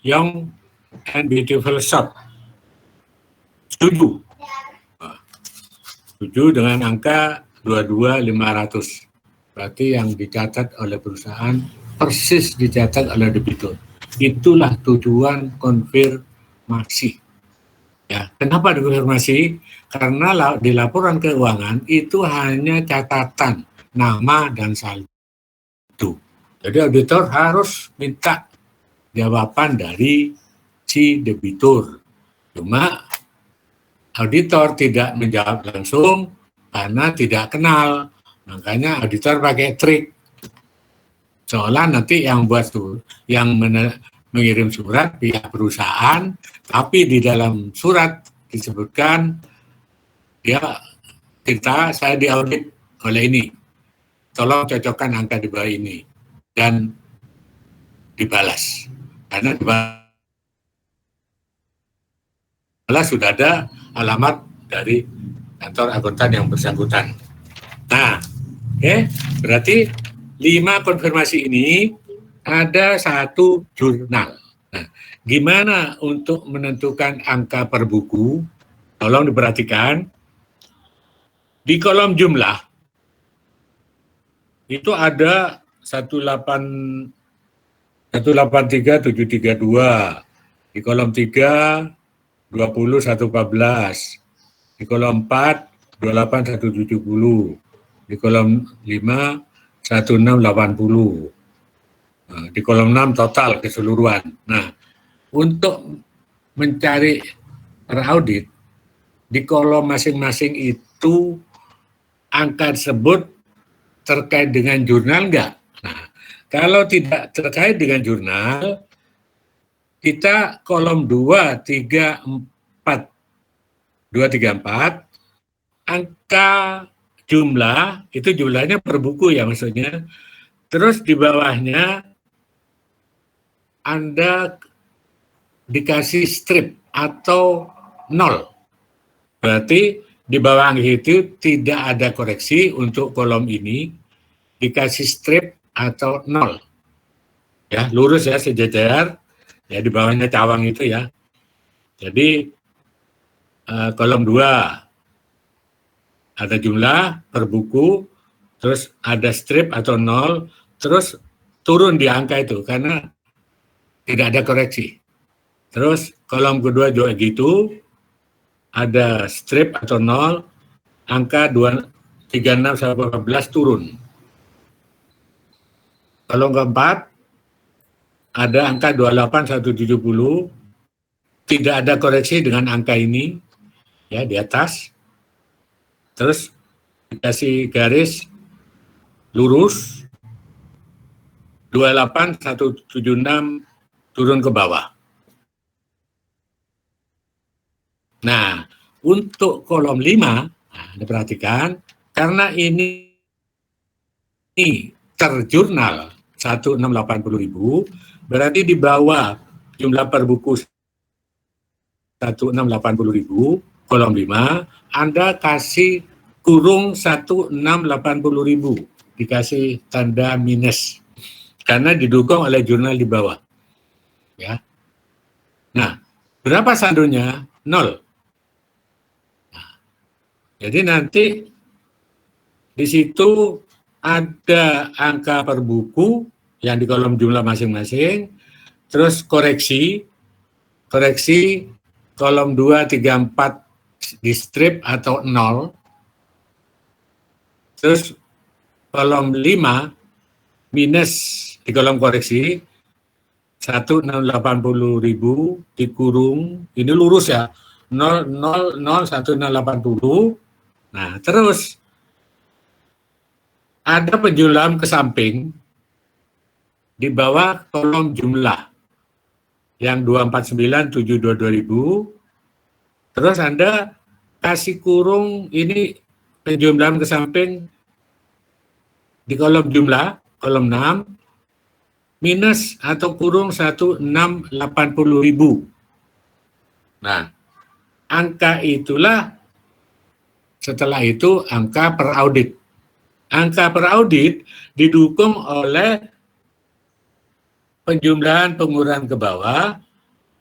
Young and Beautiful Shop. Setuju. Setuju dengan angka 22.500. Berarti yang dicatat oleh perusahaan persis dicatat oleh debitur. Itulah tujuan konfirmasi. Ya, kenapa dikonfirmasi? Karena di laporan keuangan itu hanya catatan nama dan saldo. Jadi auditor harus minta jawaban dari si debitur. Cuma auditor tidak menjawab langsung karena tidak kenal. Makanya auditor pakai trik. Seolah nanti yang buat yang mengirim surat pihak perusahaan, tapi di dalam surat disebutkan saya diaudit oleh ini. Tolong cocokkan angka di bawah ini dan dibalas. Karena dibalas sudah ada alamat dari kantor akuntan yang bersangkutan. Nah, berarti 5 konfirmasi ini ada 1 jurnal. Nah, gimana untuk menentukan angka per buku? Tolong diperhatikan. Di kolom jumlah itu ada 183.732. Di kolom 3 20.114. Di kolom 4 28.170. Di kolom 5 1680. Nah, di kolom 6 total keseluruhan. Nah, untuk mencari per audit di kolom masing-masing itu angka tersebut terkait dengan jurnal enggak? Nah, kalau tidak terkait dengan jurnal, kita kolom 2, 3, 4, angka jumlah, itu jumlahnya per buku ya maksudnya. Terus di bawahnya Anda dikasih strip atau 0. Berarti di bawah angka itu tidak ada koreksi untuk kolom ini, dikasih strip atau 0. Ya, lurus ya, sejajar. Ya, di bawahnya cawang itu ya. Jadi kolom 2 ada jumlah per buku, terus ada strip atau 0, terus turun di angka itu karena tidak ada koreksi. Terus kolom kedua juga gitu, ada strip atau 0, angka 36-14 turun. Kolom keempat ada angka 28-170, tidak ada koreksi dengan angka ini, ya di atas. Terus dikasih garis lurus 28-176 turun ke bawah. Nah, untuk kolom 5, diperhatikan, karena ini terjurnal 1.680.000, berarti di bawah jumlah per buku 1.680.000, kolom 5, Anda kasih kurung 1.680.000, dikasih tanda minus, karena didukung oleh jurnal di bawah. Ya. Nah, berapa saldonya? 0. Nah, jadi nanti di situ ada angka per buku yang di kolom jumlah masing-masing, terus koreksi kolom 2, 3, 4 di strip atau 0, terus kolom 5 minus di kolom koreksi 1.680.000 dikurung, ini lurus ya, 1.680. Nah, terus ada penjumlahan ke samping di bawah kolom jumlah yang 249.722.000. Terus Anda kasih kurung ini penjumlahan ke samping di kolom jumlah, kolom 6, minus atau kurung 1.680.000. Nah, angka itulah setelah itu angka per audit. Angka per audit didukung oleh penjumlahan pengurangan ke bawah,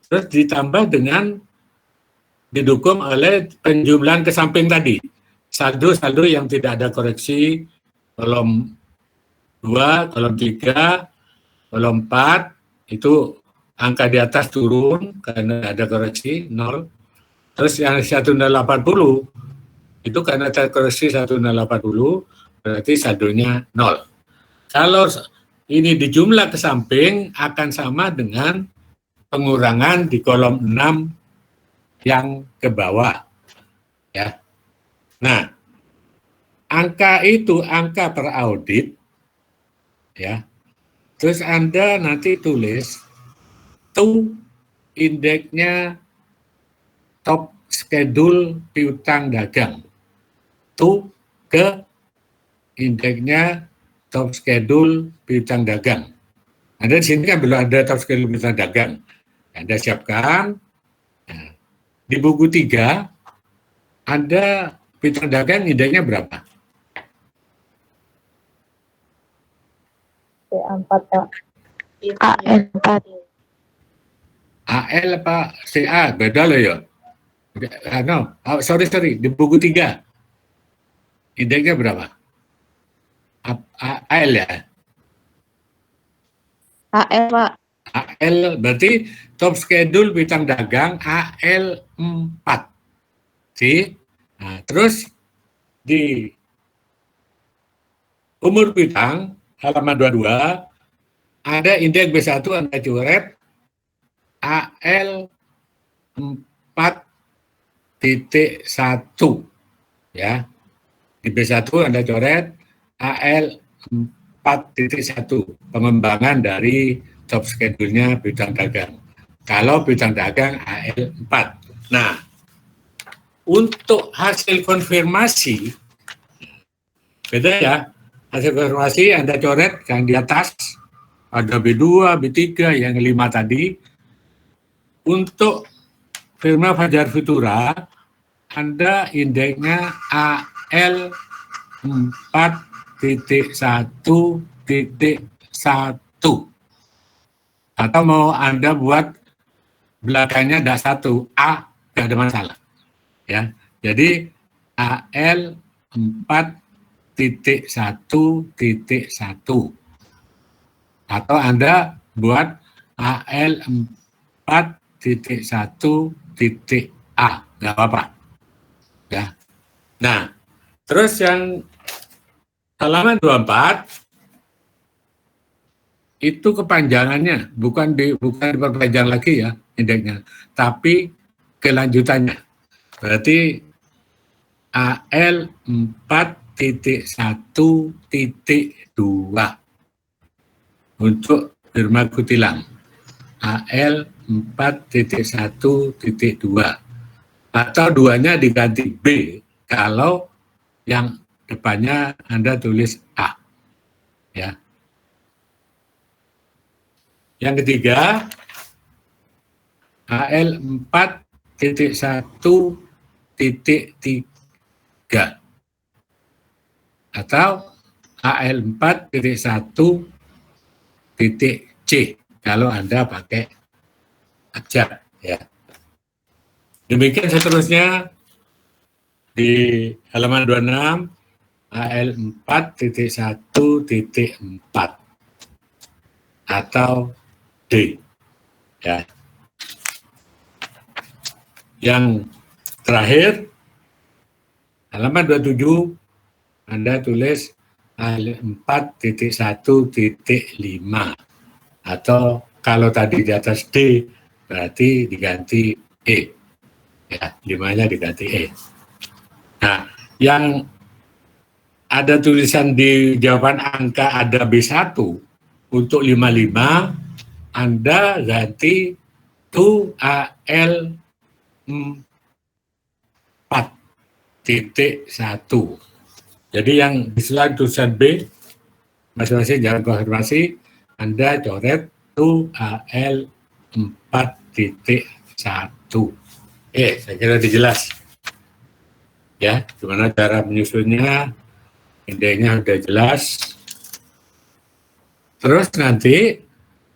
terus ditambah dengan didukung oleh penjumlahan ke samping tadi. Saldo-saldo yang tidak ada koreksi, kolom 2, kolom 3, kolom 4, itu angka di atas turun karena ada koreksi, 0. Terus yang 1.80 itu karena ada koreksi 1.80, berarti saldonya 0. Kalau ini dijumlah ke samping akan sama dengan pengurangan di kolom 6 yang ke bawah. Ya. Nah, angka itu angka per audit, ya. Terus Anda nanti tulis to indeksnya top schedule piutang dagang. To ke indeksnya top schedule piutang dagang. Anda di sini kan belum ada top schedule piutang dagang. Anda siapkan. Nah, di buku 3 Anda piutang dagang indeksnya berapa? C4 Pak. AL4. AL apa CA? Beda loh ya. Sorry, di buku 3. Indeksnya berapa? AL ya? AL Pak. AL berarti top schedule piutang dagang AL4. Nah, terus di umur piutang halaman 22 ada indeks B1 Anda coret AL4.1 ya. Di B1 Anda coret AL4.1 pengembangan dari top schedule-nya piutang dagang. Kalau piutang dagang AL4. Nah, untuk hasil konfirmasi beda ya. Hasil konfirmasi Anda coret yang di atas ada B2, B3, yang 5 tadi. Untuk firma Fajar Futura, Anda indeksnya AL4.1.1. Atau mau Anda buat belakangnya ada 1, A, tidak ada masalah. Ya, jadi AL4.1.1. Atau Anda buat AL4.1.A, nggak apa-apa. Ya. Nah, terus yang halaman 24 itu kepanjangannya bukan diperpanjang lagi ya indeksnya, tapi kelanjutannya. Berarti AL4.1.2 untuk firma Kutilang. AL4.1.2 atau 2-nya diganti B kalau yang depannya Anda tulis A. Ya. Yang ketiga, AL4.1.3 atau AL4.1.C kalau Anda pakai abjad ya. Demikian seterusnya di halaman 26 AL4.1.4 atau D ya. Yang terakhir halaman 27 Anda tulis AL4.1.5 atau kalau tadi di atas D berarti diganti E ya, 5-nya diganti E. Nah, yang ada tulisan di jawaban angka ada B1 untuk 55 Anda ganti to AL4.1. Jadi yang di slide tulisan B masing-masing jangan konfirmasi, Anda coret to AL4.1. Saya kira dijelas. Ya, gimana cara menyusunnya, indeksnya sudah jelas. Terus nanti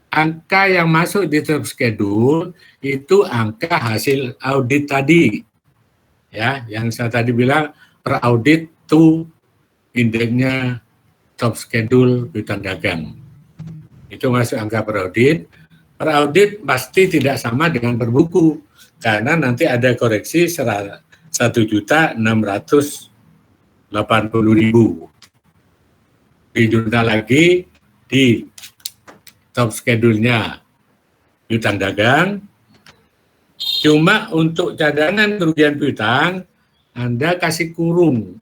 angka yang masuk di top schedule itu angka hasil audit tadi. Ya, yang saya tadi bilang per audit to indeksnya top schedule piutang dagang. Itu masuk angka per audit. Per audit pasti tidak sama dengan per buku karena nanti ada koreksi 1.680.000. Dijual lagi di top schedule-nya piutang dagang. Cuma untuk cadangan kerugian piutang Anda kasih kurung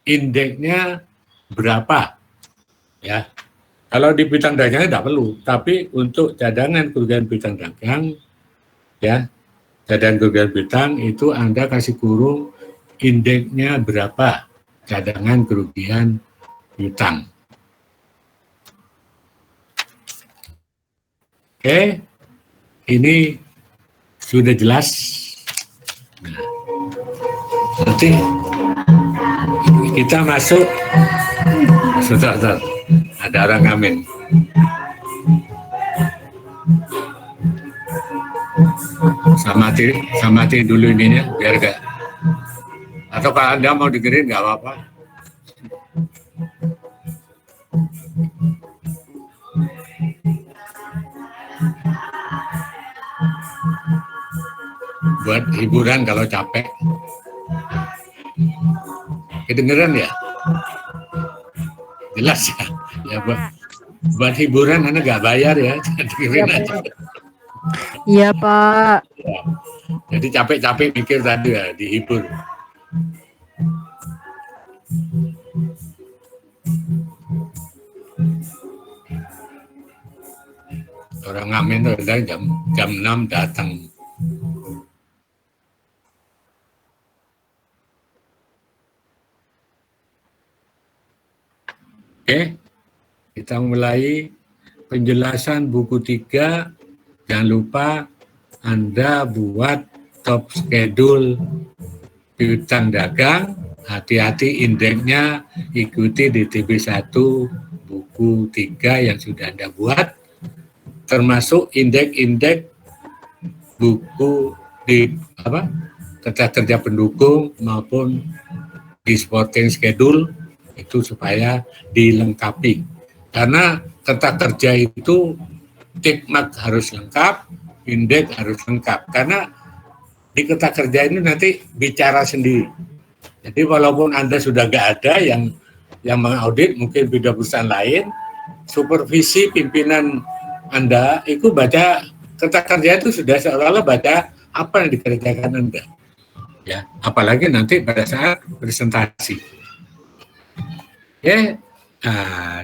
indeksnya berapa ya. Kalau di piutang dagangnya tidak perlu, tapi untuk cadangan kerugian piutang dagang ya, cadangan kerugian piutang itu Anda kasih kurung indeksnya berapa cadangan kerugian piutang. Oke, ini sudah jelas. Nah, Nanti kita masuk. Sudah. Ada orang ngamen. Samatin dulu ininya biar gak. Atau kalau Anda mau dengerin nggak apa-apa. Buat hiburan kalau capek. Kedengeran ya? Jelas ya? Ya buat hiburan Anda nggak bayar ya, dengerin aja. Iya, Pak. Ya. Jadi capek-capek mikir tadi ya, dihibur. Orang ngamen tuh jam 6 datang. Oke, kita mulai penjelasan buku 3. Jangan lupa Anda buat top schedule piutang dagang. Hati-hati indeksnya ikuti di TB1 buku 3 yang sudah Anda buat. Termasuk indeks-indeks buku di kerja pendukung maupun di supporting schedule itu supaya dilengkapi. Karena kerja kerja itu tikmak harus lengkap, indeks harus lengkap. Karena di kerja kerja ini nanti bicara sendiri. Jadi walaupun Anda sudah nggak ada yang mengaudit, mungkin beda perusahaan lain, supervisi pimpinan Anda itu baca kerja kerja itu sudah seolah-olah baca apa yang dikerjakan Anda. Ya, apalagi nanti pada saat presentasi. Oke, nah,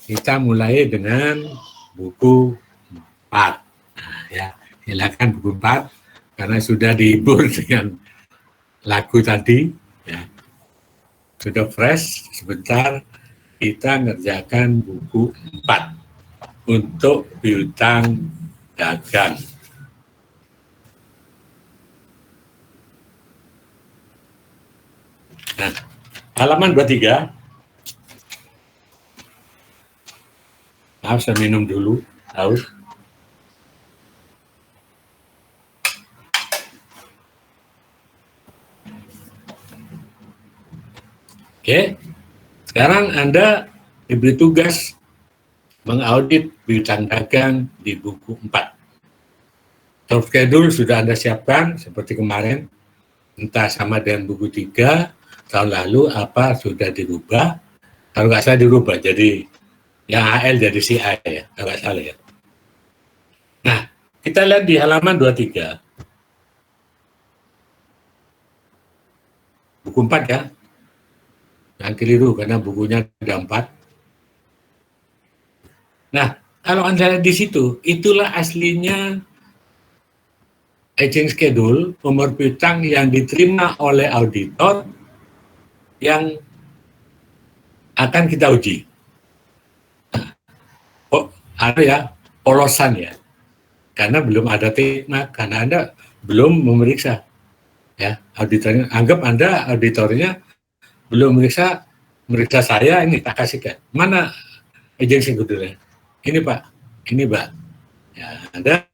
kita mulai dengan buku 4. Nah, ya, silakan buku 4 karena sudah dihibur dengan lagu tadi. Ya. Sudah fresh, sebentar kita ngerjakan buku 4 untuk piutang dagang. Nah, halaman 23. Maaf, saya minum dulu, haus. Oke, sekarang Anda diberi tugas mengaudit piutang dagang di buku 4. Top schedule sudah Anda siapkan seperti kemarin, entah sama dengan buku 3, tahun lalu apa sudah dirubah. Kalau nggak salah dirubah, jadi yang AL jadi si A ya, kalau nggak salah ya. Nah, kita lihat di halaman 23. Buku 4 ya. Jangan keliru karena bukunya ada 4. Nah, kalau Anda lihat di situ, itulah aslinya aging schedule, nomor piutang yang diterima oleh auditor yang akan kita uji. Ada ya, polosan ya. Karena belum ada tikmak, karena Anda belum memeriksa. Ya, auditornya, anggap Anda auditornya belum meriksa saya, ini tak kasihkan. Mana aging schedule-nya? Ini Pak, ini Pak. Ya, Anda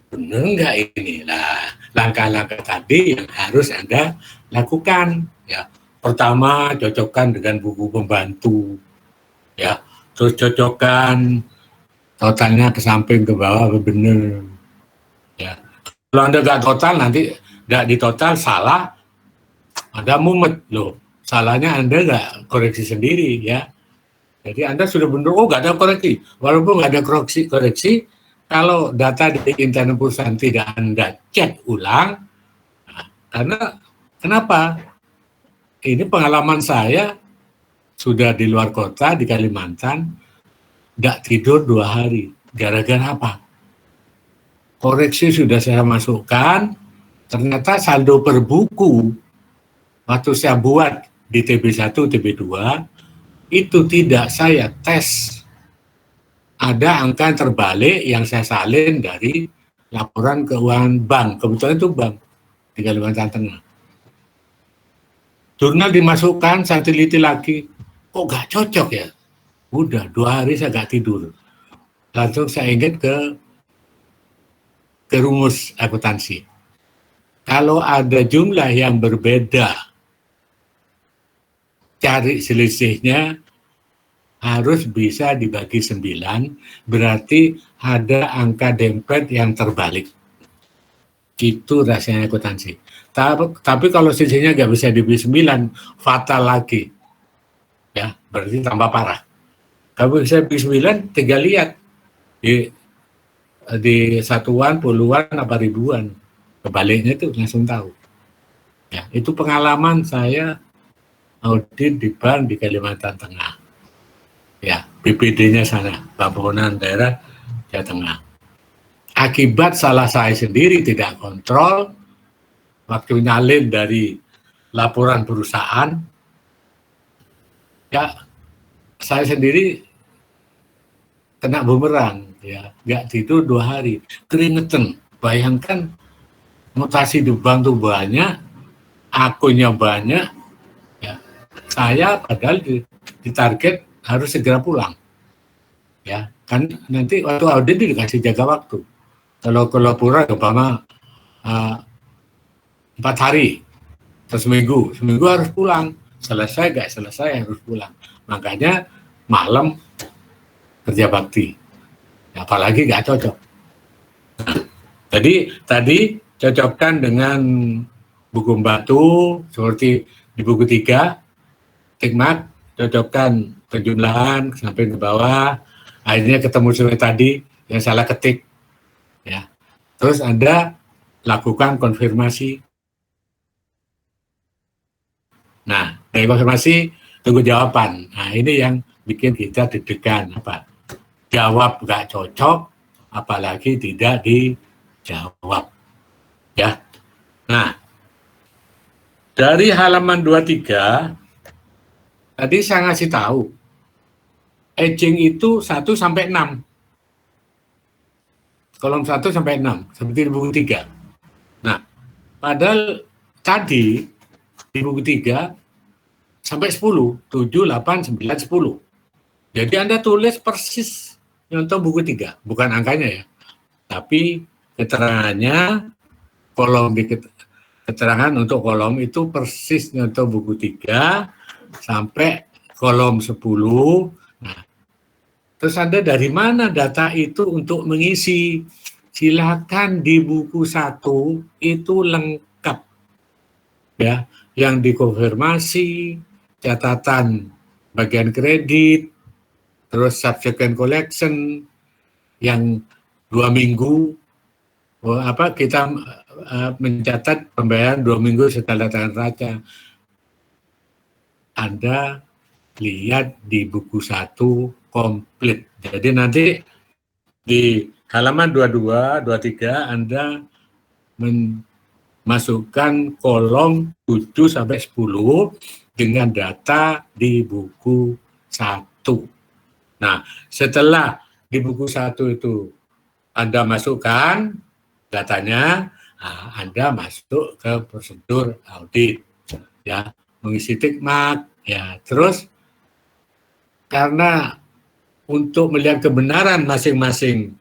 benar nggak ini? Nah, langkah-langkah tadi yang harus Anda lakukan. Ya, pertama cocokkan dengan buku pembantu. Ya, terus cocokkan totalnya ke samping ke bawah benar. Ya, kalau Anda nggak total nanti nggak ditotal salah, Anda mumet loh. Salahnya Anda nggak koreksi sendiri ya. Jadi Anda sudah benar, oh nggak ada koreksi. Walaupun nggak ada koreksi, kalau data di internal perusahaan tidak Anda cek ulang, nah, karena kenapa? Ini pengalaman saya sudah di luar kota, di Kalimantan, nggak tidur 2 hari. Gara-gara apa? Koreksi sudah saya masukkan, ternyata saldo per buku, waktu saya buat di TB1, TB2, itu tidak saya tes. Ada angka yang terbalik yang saya salin dari laporan keuangan bank. Kebetulan itu bank di Kalimantan Tengah. Jurnal dimasukkan, saya teliti lagi, kok nggak cocok ya? Udah 2 hari saya nggak tidur. Langsung saya ingat ke rumus akuntansi. Kalau ada jumlah yang berbeda, cari selisihnya harus bisa dibagi 9, berarti ada angka dempet yang terbalik. Itu rasanya akuntansi. Tapi kalau selisihnya nggak bisa dibagi 9, fatal lagi. Ya, berarti tambah parah. Kalau bisa bagi 9, tinggal lihat di satuan, puluhan, apa ribuan. Kebaliknya itu langsung tahu. Ya, itu pengalaman saya audit di bank di Kalimantan Tengah. Ya, BPD-nya sana, Bangunan Daerah Jawa Tengah. Akibat salah saya sendiri tidak kontrol, waktu nyalin dari laporan perusahaan, ya saya sendiri kena bumerang, ya nggak tidur 2 hari, keringetan. Bayangkan mutasi di bank tuh banyak, akunnya banyak, ya saya padahal di target harus segera pulang, ya kan nanti waktu audit dikasih jaga waktu. Kalau pulang umpama 4 hari atau seminggu harus pulang. Selesai nggak selesai harus pulang. Makanya malam kerja bakti. Apalagi nggak cocok. Jadi tadi cocokkan dengan buku Batu seperti di buku 3, Tikmat, cocokkan penjumlahan sampai ke bawah, akhirnya ketemu seperti tadi yang salah ketik, ya. Terus Anda lakukan konfirmasi. Nah, dari konfirmasi tunggu jawaban. Nah, ini yang bikin kita deg-degan, apa? Jawab nggak cocok, apalagi tidak dijawab, ya. Nah, dari halaman 23 tadi saya ngasih tahu aging itu 1 sampai 6. Kolom 1 sampai 6, seperti di buku 3. Nah, padahal tadi di buku 3 sampai 10, 7, 8, 9, 10. Jadi Anda tulis persis untuk buku 3, bukan angkanya ya. Tapi keterangannya, kolom di keterangan untuk kolom itu persis untuk buku 3 sampai kolom 10. Nah, terus Anda dari mana data itu untuk mengisi? Silakan di buku 1 itu lengkap. Ya, yang dikonfirmasi, catatan bagian kredit, terus subsequent collection yang 2 minggu, kita mencatat pembayaran 2 minggu setelah tangan raca. Anda lihat di buku 1 komplit. Jadi nanti di halaman 22, 23 Anda memasukkan kolom 7 sampai 10 dengan data di buku 1. Nah, setelah di buku 1 itu Anda masukkan datanya, Anda masuk ke prosedur audit, ya, mengisi tikmat, ya. Terus karena untuk melihat kebenaran masing-masing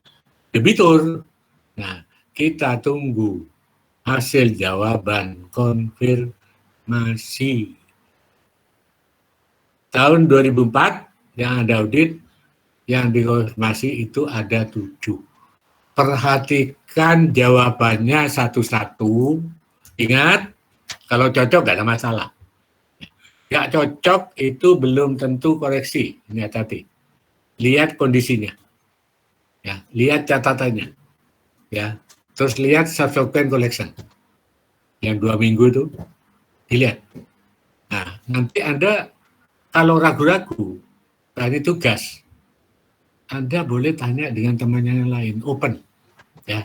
debitur, nah kita tunggu hasil jawaban konfirmasi. Tahun 2004 yang ada audit, yang dikonfirmasi itu ada 7. Perhatikan jawabannya satu-satu. Ingat, kalau cocok nggak ada masalah. Nggak cocok itu belum tentu koreksi. Ini hati-hati. Lihat kondisinya. Ya, lihat catatannya. Ya, terus lihat subsequent collection. Yang 2 minggu itu dilihat. Nah, nanti Anda kalau ragu-ragu, tanya tugas, Anda boleh tanya dengan temannya yang lain, open. Ya,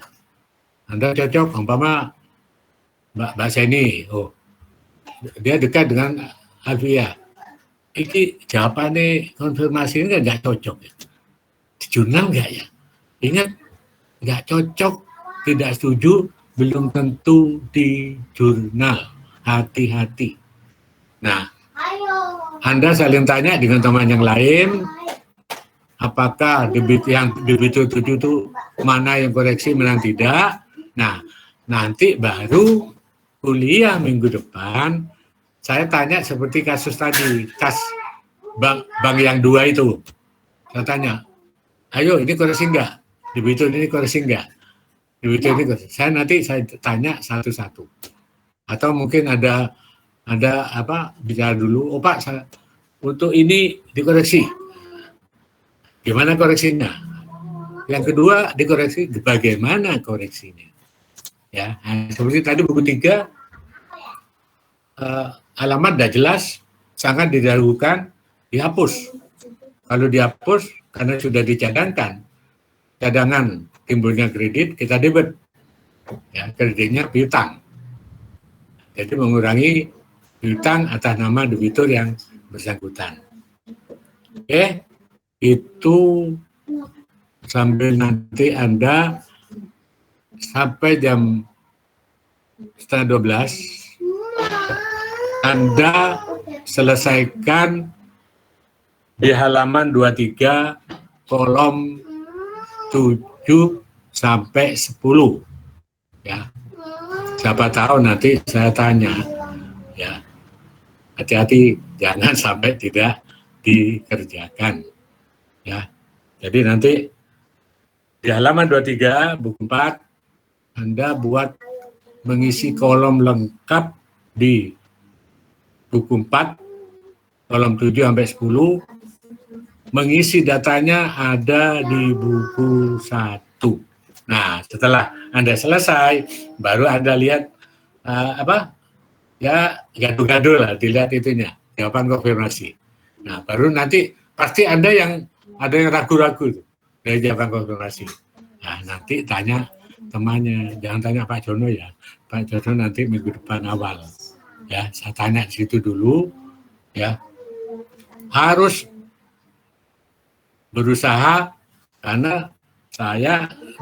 Anda cocok, umpama Mbak Seni, dia dekat dengan Alvia. Ini jawabannya konfirmasi ini nggak cocok. Ya. Di jurnal nggak ya? Ingat, nggak cocok, tidak setuju, belum tentu di jurnal. Hati-hati. Nah, Anda saling tanya dengan teman yang lain, apakah yang debitur 7 itu mana yang koreksi, mana yang tidak. Nah, nanti baru kuliah minggu depan, saya tanya seperti kasus tadi, bank yang 2 itu. Saya tanya, ayo ini koreksi enggak? Debitur ini koreksi enggak? Debitur ini koreksi. Saya tanya satu-satu. Atau mungkin ada bicara dulu, oh Pak, untuk ini dikoreksi. Gimana koreksinya? Yang kedua dikoreksi, bagaimana koreksinya? Ya, seperti tadi buku 3, alamat tidak jelas, sangat didahulukan, dihapus. Kalau dihapus karena sudah dicadangkan, cadangan timbulnya kredit, kita debit. Ya, kreditnya piutang. Jadi mengurangi piutang atas nama debitur yang bersangkutan. Oke, itu sambil nanti Anda sampai jam 11:30 Anda selesaikan di halaman 23 kolom 7 sampai 10 ya. Siapa tahu nanti saya tanya ya. Hati-hati jangan sampai tidak dikerjakan ya. Jadi nanti di halaman 23 buku 4 Anda buat mengisi kolom lengkap di buku 4 kolom 7 sampai 10, mengisi datanya ada di buku 1. Nah, setelah Anda selesai, baru Anda lihat ya gaduh-gaduh lah, dilihat itunya, jawaban konfirmasi. Nah, baru nanti pasti Anda ada yang ragu-ragu dari jawaban konfirmasi. Nah, nanti tanya temannya, jangan tanya Pak Jono ya. Pak Jono nanti minggu depan awal. Ya, saya tanya di situ dulu ya. Harus berusaha karena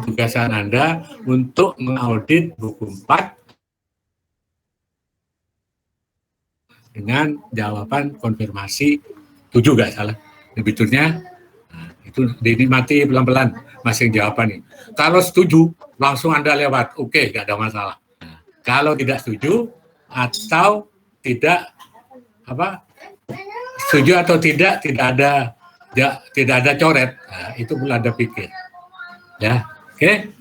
tugasan Anda untuk mengaudit buku 4 dengan jawaban konfirmasi 7 nggak salah. Debiturnya nah, itu dinikmati pelan-pelan masing jawaban ini. Kalau setuju langsung Anda lewat, oke, nggak ada masalah. Nah, kalau tidak setuju atau tidak setuju atau tidak ada coret, nah, itu perlu Anda pikir. Ya, oke.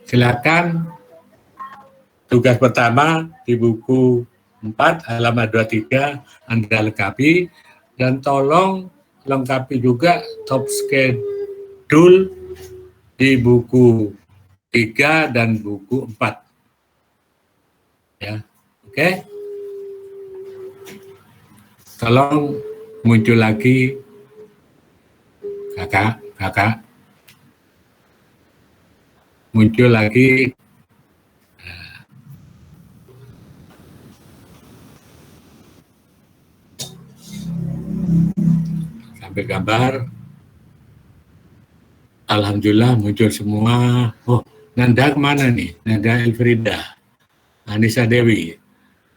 Silakan tugas pertama di buku 4 halaman 23 Anda lengkapi dan tolong lengkapi juga top schedule di buku 3 dan buku 4. Ya, oke. Tolong muncul lagi kakak. Muncul lagi sambil gambar. Alhamdulillah muncul semua. Oh, Nanda kemana nih? Nanda Elfrida, Anissa Dewi.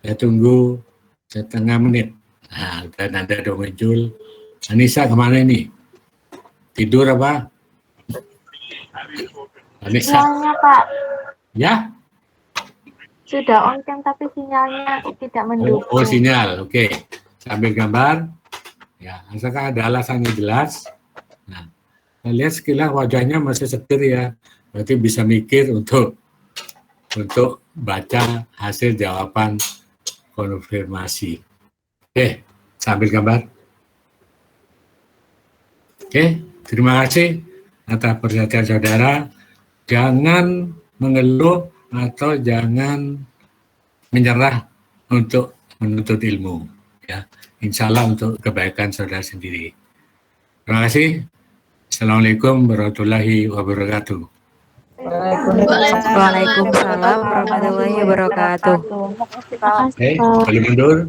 Saya tunggu setengah menit. Nah, udah Nanda udah muncul. Anissa kemana ini? Tidur apa? Anissa. Sinyalnya Pak, Ya? sudah on cam tapi sinyalnya tidak mendukung. Oh sinyal, oke. Sambil gambar. Ya, asalkan ada alasannya jelas. Nah, kita lihat sekilas wajahnya masih seger ya. Berarti bisa mikir untuk baca hasil jawaban konfirmasi. Oke, sambil gambar. Oke, terima kasih atas perhatian saudara. Jangan mengeluh atau jangan menyerah untuk menuntut ilmu. Ya, insya Allah untuk kebaikan saudara sendiri. Terima kasih. Assalamualaikum warahmatullahi wabarakatuh. Waalaikumsalam warahmatullahi wabarakatuh. Oke, boleh mundur.